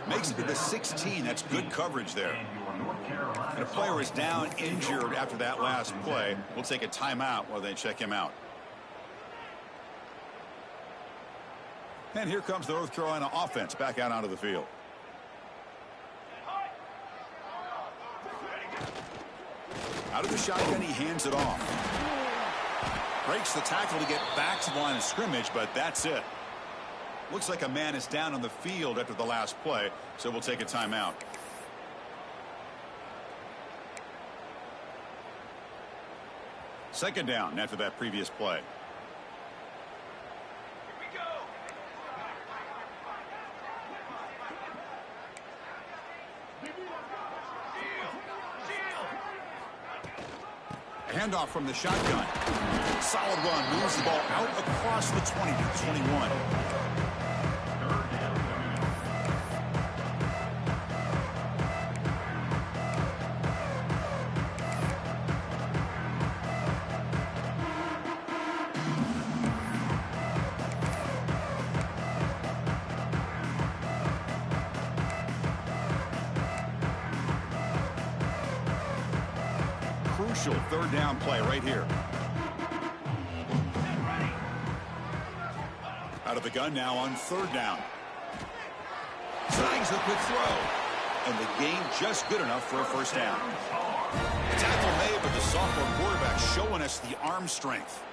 Makes it to the 16. That's good coverage there. And a player is down injured after that last play. We'll take a timeout while they check him out. And here comes the North Carolina offense back out onto the field. Out of the shotgun, he hands it off. Breaks the tackle to get back to the line of scrimmage, but that's it. Looks like a man is down on the field after the last play, so we'll take a timeout. Second down after that previous play. A handoff from the shotgun. Solid run. Moves the ball out across the 20 to the 21. Crucial third down play right here. Out of the gun now on third down. Slides the quick throw. And the gain just good enough for a first down. Tackle made, but the sophomore quarterback showing us the arm strength.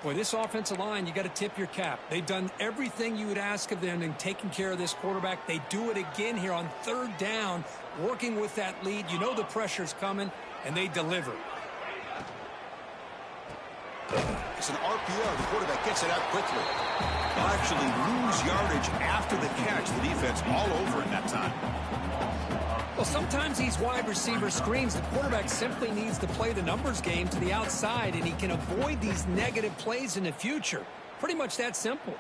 Boy, this offensive line, you got to tip your cap. They've done everything you would ask of them in taking care of this quarterback. They do it again here on third down, working with that lead. You know the pressure's coming, and they deliver. It's an RPO. The quarterback gets it out quickly. They'll actually lose yardage after the catch. The defense all over in that time. Well, sometimes these wide receiver screens, the quarterback simply needs to play the numbers game to the outside, and he can avoid these negative plays in the future. Pretty much that simple.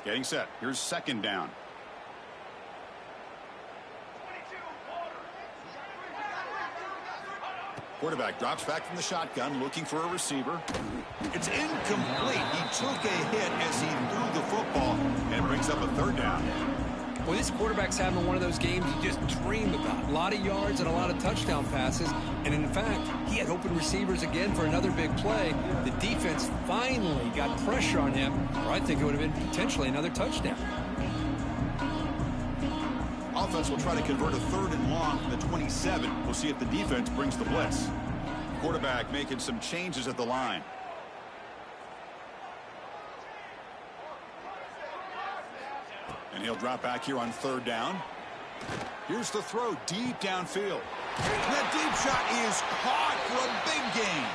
Getting set. Here's second down. Quarterback drops back from the shotgun, looking for a receiver. It's incomplete. He took a hit as he threw the football and brings up a third down. Well, this quarterback's having one of those games you just dream about. A lot of yards and a lot of touchdown passes. And in fact, he had open receivers again for another big play. The defense finally got pressure on him, or I think it would have been potentially another touchdown. Offense will try to convert a third and long from the 27. We'll see if the defense brings the blitz. Quarterback making some changes at the line. And he'll drop back here on third down. Here's the throw deep downfield. That deep shot is caught for a big gain.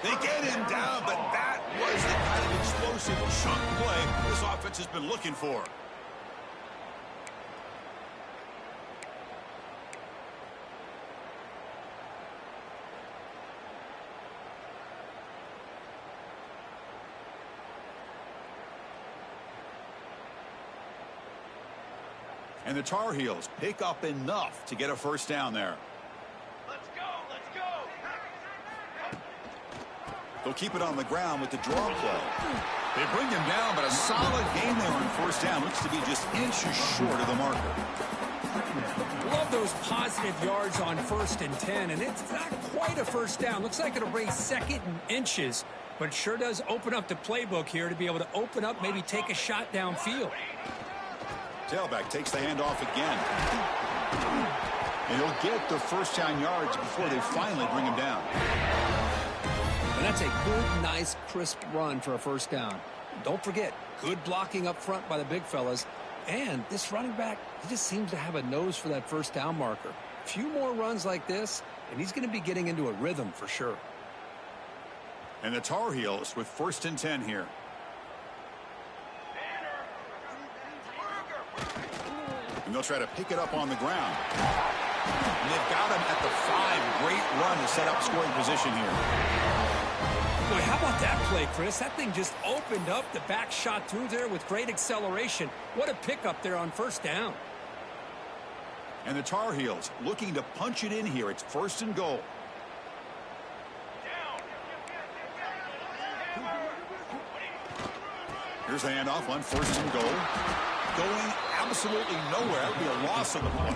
They get him down, but that was the kind of explosive chunk play this offense has been looking for. And the Tar Heels pick up enough to get a first down there. Let's go, let's go. They'll keep it on the ground with the draw play. They bring him down, but a solid game there on first down. Looks to be just inches short of the marker. Love those positive yards on 1st and 10, and it's not quite a first down. Looks like it'll bring second and inches, but it sure does open up the playbook here to be able to open up, maybe take a shot downfield. Tailback takes the handoff again. And he'll get the first down yards before they finally bring him down. And that's a good, nice, crisp run for a first down. Don't forget, good blocking up front by the big fellas. And this running back, he just seems to have a nose for that first down marker. A few more runs like this, and he's going to be getting into a rhythm for sure. And the Tar Heels with 1st and 10 here. And they'll try to pick it up on the ground. And they've got him at the 5. Great run to set up scoring position here. Boy, how about that play, Chris? That thing just opened up. The back shot through there with great acceleration. What a pickup there on first down. And the Tar Heels looking to punch it in here. It's 1st and goal. Here's the handoff on 1st and goal. Going absolutely nowhere. That would be a loss of the play.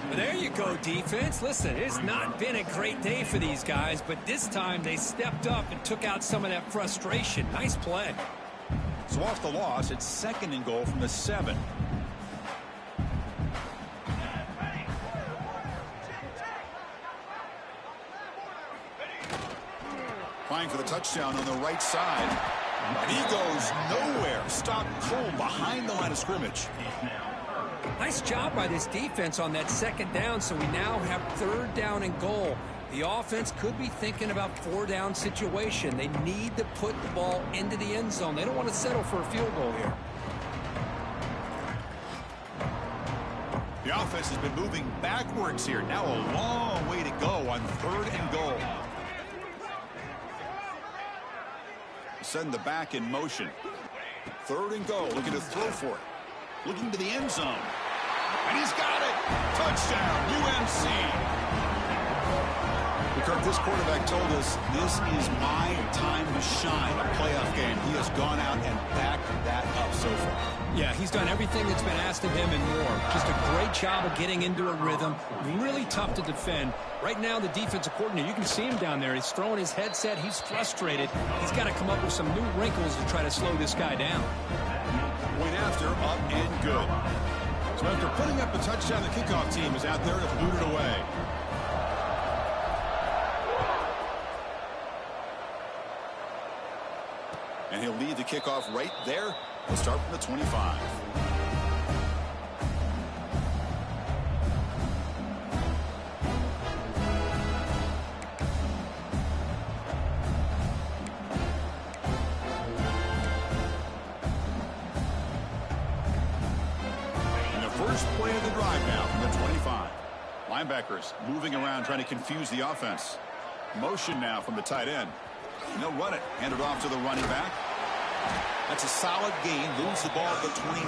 Well, there you go, defense. Listen, it's not been a great day for these guys, but this time they stepped up and took out some of that frustration. Nice play. So off the loss, it's 2nd and goal from the 7. Trying for the touchdown on the right side. And he goes nowhere. Stopped cold behind the line of scrimmage. Nice job by this defense on that 2nd down, so we now have 3rd down and goal. The offense could be thinking about 4-down situation. They need to put the ball into the end zone. They don't want to settle for a field goal here. The offense has been moving backwards here. Now a long way to go on 3rd and goal. Send the back in motion. 3rd and goal, looking to throw for it. Looking to the end zone. And he's got it. Touchdown, UMC. Kirk, this quarterback told us this is my time to shine, a playoff game. He has gone out and backed that up so far. Yeah, he's done everything that's been asked of him and more. Just a great job of getting into a rhythm. Really tough to defend. Right now, the defensive coordinator, you can see him down there. He's throwing his headset. He's frustrated. He's got to come up with some new wrinkles to try to slow this guy down. Point after, up and good. So after putting up a touchdown, the kickoff team is out there to boot it away. And he'll lead the kickoff right there. He'll start from the 25. And the first play of the drive now from the 25. Linebackers moving around trying to confuse the offense. Motion now from the tight end. And they'll run it. Hand it off to the running back. That's a solid gain. Moves the ball at the 29.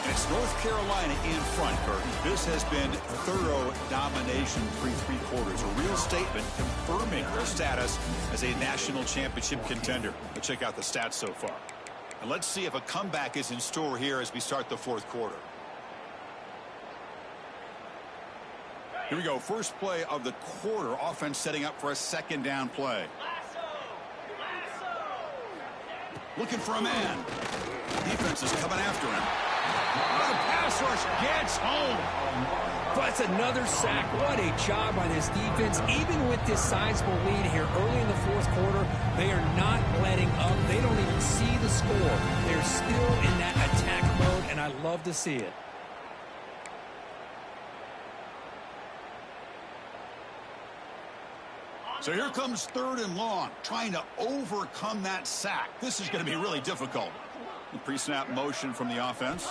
And it's North Carolina in front, Curtin. This has been thorough domination through 3 quarters. A real statement confirming their status as a national championship contender. Let's check out the stats so far. And let's see if a comeback is in store here as we start the 4th quarter. Here we go. First play of the quarter. Offense setting up for a 2nd down play. Looking for a man. Defense is coming after him. The pass rush gets home. That's another sack. What a job by this defense. Even with this sizable lead here early in the 4th quarter, they are not letting up. They don't even see the score. They're still in that attack mode, and I love to see it. So here comes 3rd and long, trying to overcome that sack. This is going to be really difficult. The pre-snap motion from the offense.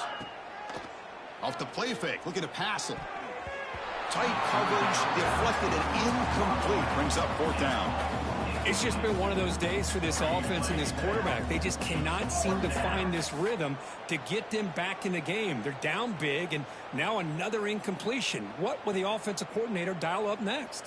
Off the play fake, looking to pass it. Tight coverage, deflected and incomplete. Brings up 4th down. It's just been one of those days for this offense and this quarterback. They just cannot seem to find this rhythm to get them back in the game. They're down big, and now another incompletion. What will the offensive coordinator dial up next?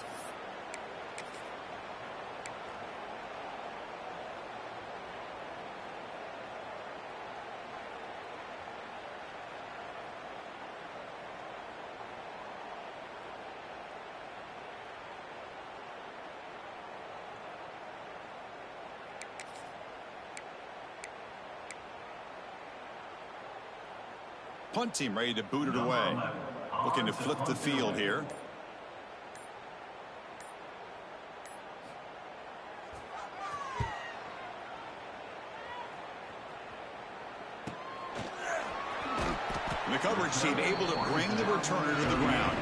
Punt team ready to boot it away. Looking to flip the field here. And the coverage team able to bring the returner to the ground.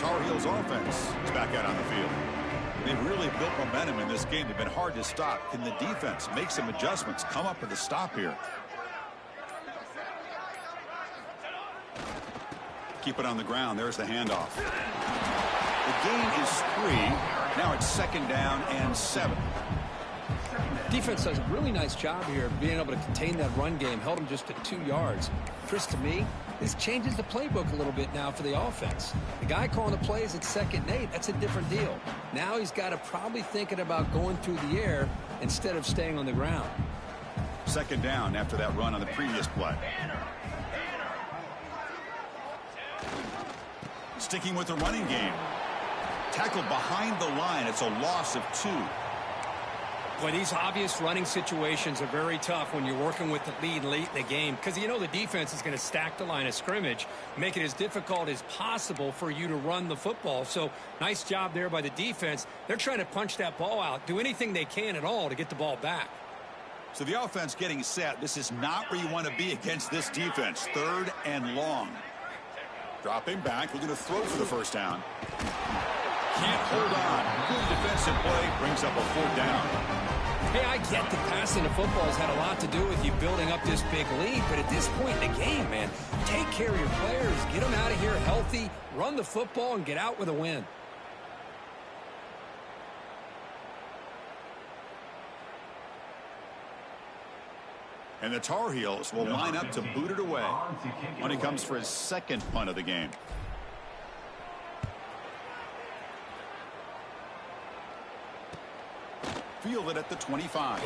Tar Heels offense is back out on the field. They've really built momentum in this game. They've been hard to stop. Can the defense make some adjustments, come up with a stop here? Keep it on the ground. There's the handoff. The gain is 3. Now it's 2nd down and 7. Defense does a really nice job here of being able to contain that run game. Held him just at 2 yards. Chris, to me, this changes the playbook a little bit now for the offense. The guy calling the plays at 2nd and 8, that's a different deal. Now he's got to probably thinking about going through the air instead of staying on the ground. 2nd down after that run on the previous play. Sticking with the running game. Tackled behind the line. It's a loss of 2. Boy, these obvious running situations are very tough when you're working with the lead late in the game because you know the defense is going to stack the line of scrimmage, make it as difficult as possible for you to run the football. So nice job there by the defense. They're trying to punch that ball out, do anything they can at all to get the ball back. So the offense getting set. This is not where you want to be against this defense. 3rd and long. Dropping back, looking to throw for the 1st down. Can't hold on. Good defensive play, brings up a 4th down. Hey, I get that passing the football has had a lot to do with you building up this big lead, but at this point in the game, man, take care of your players, get them out of here healthy, run the football, and get out with a win. And the Tar Heels will line up to boot it away when he comes for his 2nd punt of the game. Fielded at the 25.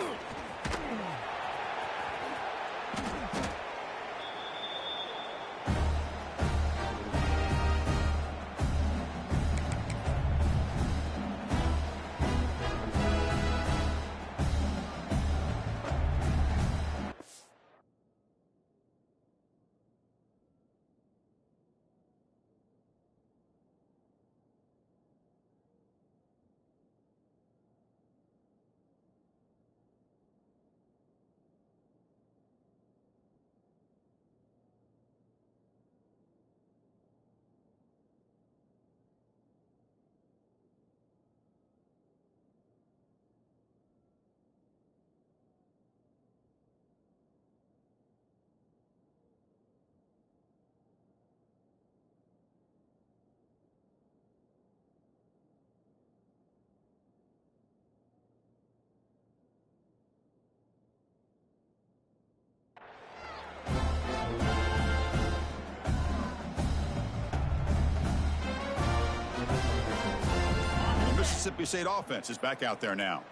Mississippi State offense is back out there now.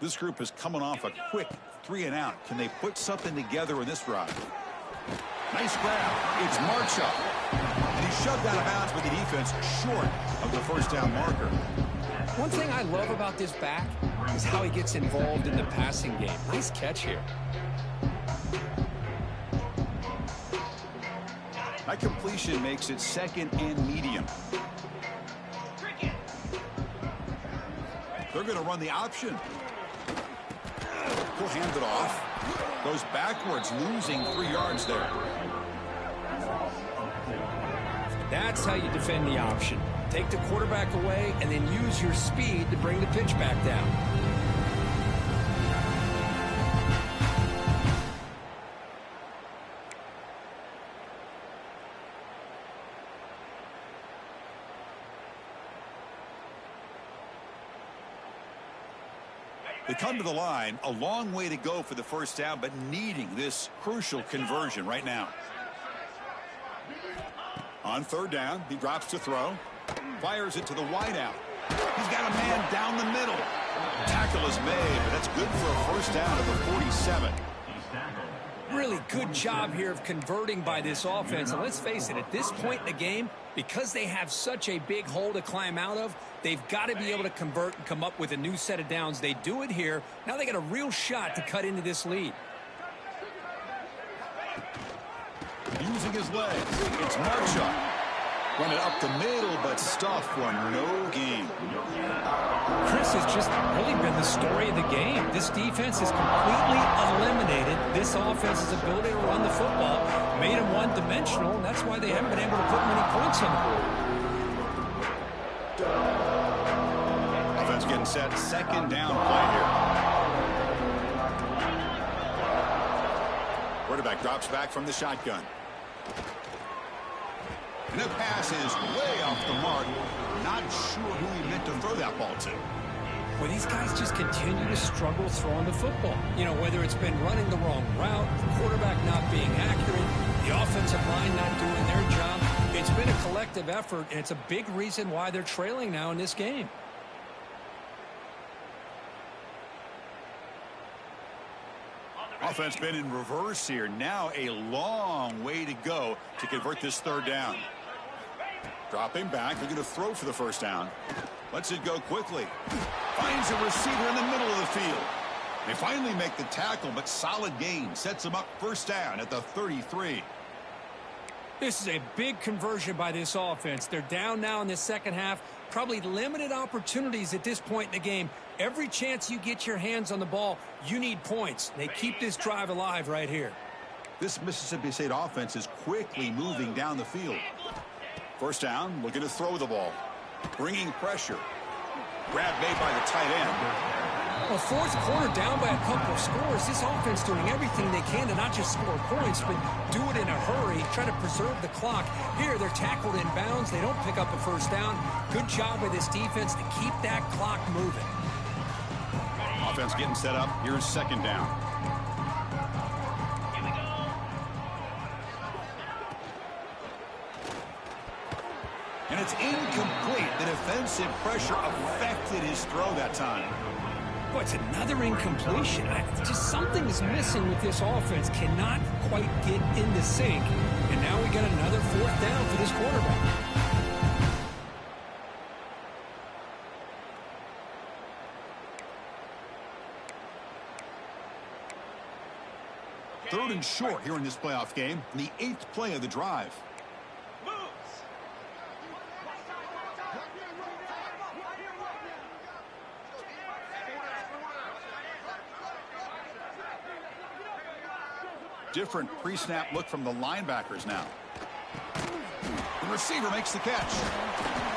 This group is coming off a quick 3-and-out. Can they put something together in this drive? Nice grab. It's Marshall. And he's shoved out of bounds with the defense short of the 1st down marker. One thing I love about this back is how he gets involved in the passing game. Nice catch here. That completion makes it 2nd and medium. They're going to run the option. He'll hand it off. Goes backwards, losing 3 yards there. That's how you defend the option. Take the quarterback away and then use your speed to bring the pitch back down. They come to the line, a long way to go for the 1st down, but needing this crucial conversion right now. On 3rd down, he drops to throw. Fires it to the wideout. He's got a man down the middle. Tackle is made, but that's good for a 1st down at the 47. Really good job here of converting by this offense. And let's face it, at this point in the game, because they have such a big hole to climb out of, they've got to be able to convert and come up with a new set of downs. They do it here. Now they got a real shot to cut into this lead. Using his legs, it's Marshall. Running up the middle, but stuffed for no gain. Chris has just really been the story of the game. This defense has completely eliminated this offense's ability to run the football, made them one-dimensional, and that's why they haven't been able to put many points on the board. set second down play here. Quarterback drops back from the shotgun. And the pass is way off the mark. Not sure who he meant to throw that ball to. Well, these guys just continue to struggle throwing the football. You know, whether it's been running the wrong route, the quarterback not being accurate, the offensive line not doing their job. It's been a collective effort, and it's a big reason why they're trailing now in this game. Offense been in reverse here. Now a long way to go to convert this third down. Dropping back. They're going to throw for the first down. Lets it go quickly. Finds a receiver in the middle of the field. They finally make the tackle, but solid gain. Sets them up first down at the 33. This is a big conversion by this offense. They're down now in the second half. Probably limited opportunities at this point in the game. Every chance you get your hands on the ball, you need points. They keep this drive alive right here. This Mississippi State offense is quickly moving down the field. First down, looking to throw the ball. Bringing pressure. Grab made by the tight end. Well, fourth quarter down by a couple of scores. This offense doing everything they can to not just score points, but do it in a hurry, try to preserve the clock. Here, they're tackled in bounds. They don't pick up a first down. Good job by this defense to keep that clock moving. Offense getting set up. Here's second down. And it's incomplete. The defensive pressure affected his throw that time. Boy, it's another incompletion. Just something is missing with this offense. Cannot quite get in the sync. And now we got another fourth down for this quarterback. Third and short here in this playoff game. The 8th play of the drive. Different pre-snap look from the linebackers now. The receiver makes the catch.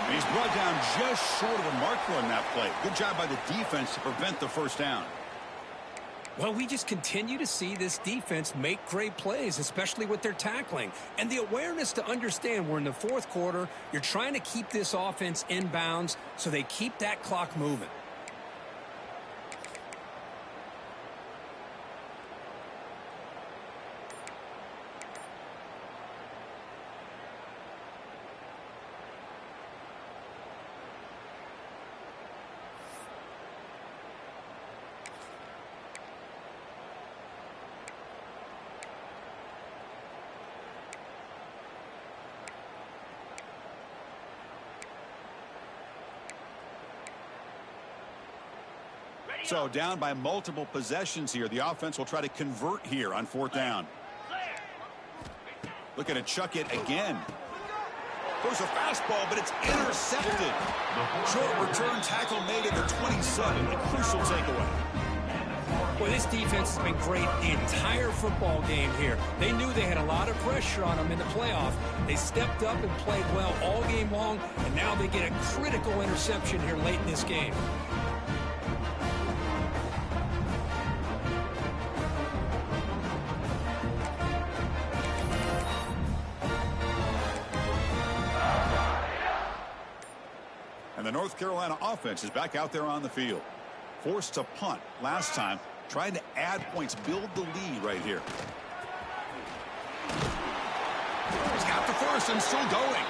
And he's brought down just short of the marker on that play. Good job by the defense to prevent the first down. Well, we just continue to see this defense make great plays, especially with their tackling. And the awareness to understand we're in the fourth quarter, you're trying to keep this offense in bounds so they keep that clock moving. So down by multiple possessions here. The offense will try to convert here on fourth down. Looking to chuck it again. Goes a fastball, but it's intercepted. Short return tackle made at the 27. A crucial takeaway. Well, this defense has been great the entire football game here. They knew they had a lot of pressure on them in the playoff. They stepped up and played well all game long, and now they get a critical interception here late in this game. The North Carolina offense is back out there on the field. Forced to punt last time, trying to add points, build the lead right here. He's got the first and still going.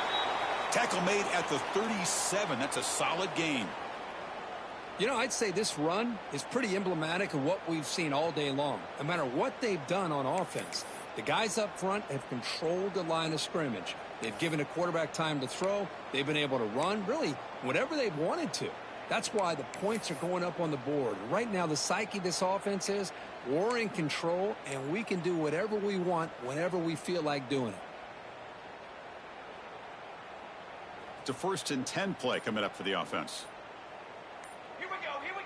Tackle made at the 37. That's a solid gain. You know, I'd say this run is pretty emblematic of what we've seen all day long. No matter what they've done on offense, the guys up front have controlled the line of scrimmage. They've given a quarterback time to throw. They've been able to run, really, whatever they've wanted to. That's why the points are going up on the board. Right now, the psyche of this offense is we're in control, and we can do whatever we want whenever we feel like doing it. It's a 1st and 10 play coming up for the offense. Here we go, here we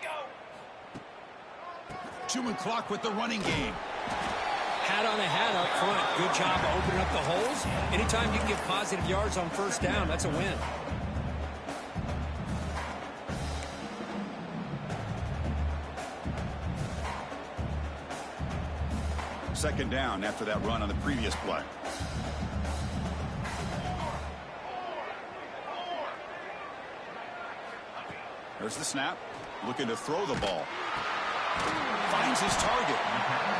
go. 2 clock with the running game. Hat on a hat up front. Good job of opening up the holes. Anytime you can get positive yards on first down, that's a win. Second down after that run on the previous play. There's the snap. Looking to throw the ball. Finds his target.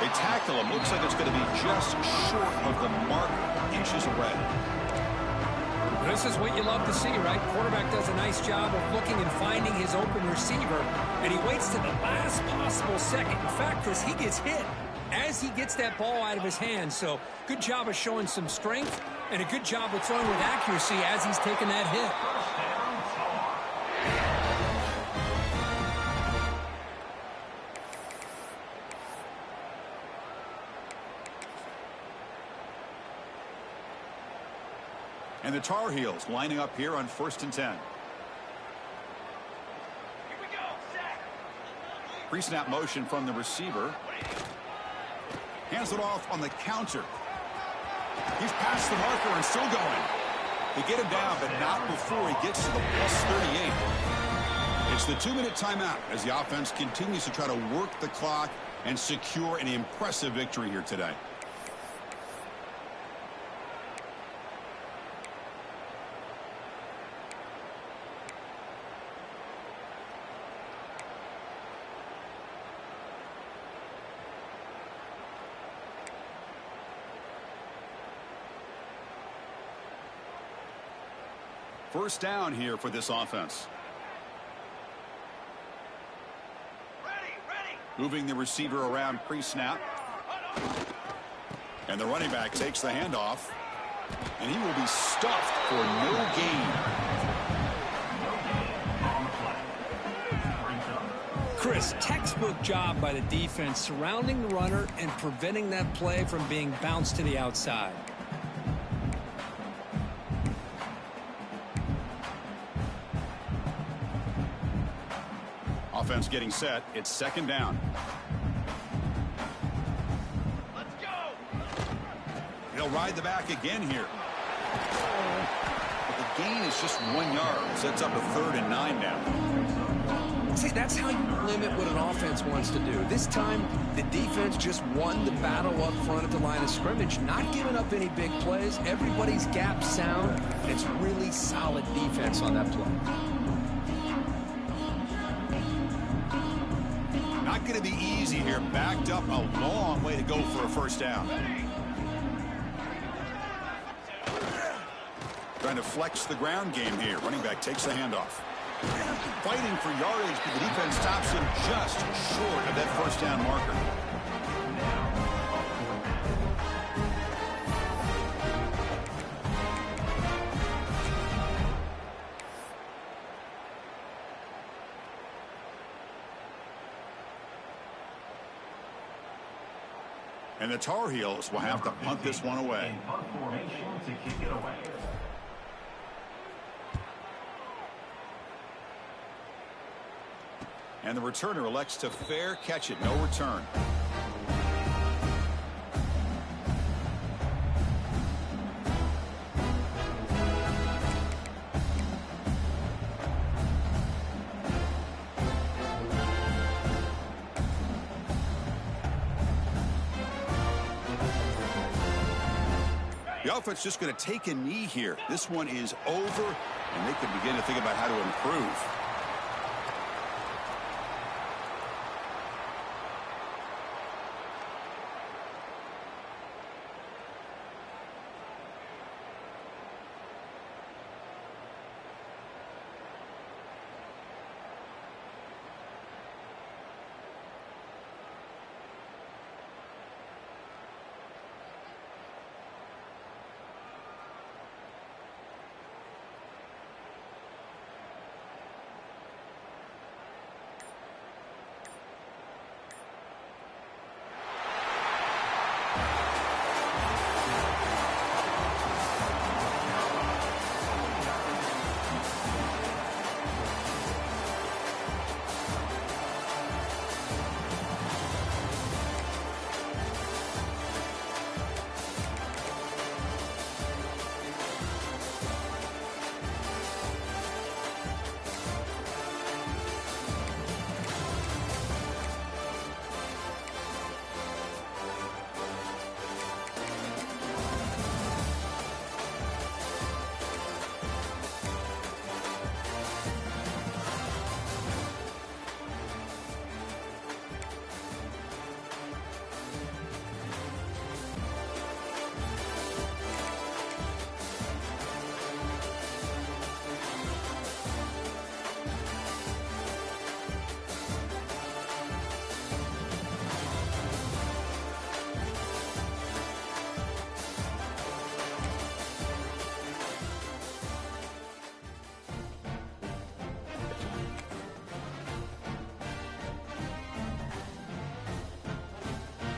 They tackle him. Looks like it's going to be just short of the mark, inches away. This is what you love to see, right? Quarterback does a nice job of looking and finding his open receiver, and he waits to the last possible second. In fact, Chris, he gets hit as he gets that ball out of his hands. So good job of showing some strength and a good job of throwing with accuracy as he's taking that hit. And the Tar Heels lining up here on 1st and 10. Here we go, set. Pre-snap motion from the receiver. Hands it off on the counter. He's past the marker and still going. They get him down, but not before he gets to the plus 38. It's the 2-minute timeout as the offense continues to try to work the clock and secure an impressive victory here today. First down here for this offense. Ready. Moving the receiver around pre-snap. And the running back takes the handoff. And he will be stuffed for no gain. Chris, textbook job by the defense surrounding the runner and preventing that play from being bounced to the outside. Offense getting set. It's second down. Let's go. He'll ride the back again here. But the gain is just 1 yard. Sets up a 3rd and 9 now. See, that's how you limit what an offense wants to do. This time, the defense just won the battle up front at the line of scrimmage, not giving up any big plays. Everybody's gap sound. It's really solid defense on that play. Not going to be easy here. Backed up a long way to go for a first down. Trying to flex the ground game here. Running back takes the handoff. Fighting for yardage, but the defense stops him just short of that first down marker. And the Tar Heels will have to punt this one away. Punt formation to kick it away. And the returner elects to fair catch it. No return. The offense just going to take a knee here. This one is over, and they can begin to think about how to improve.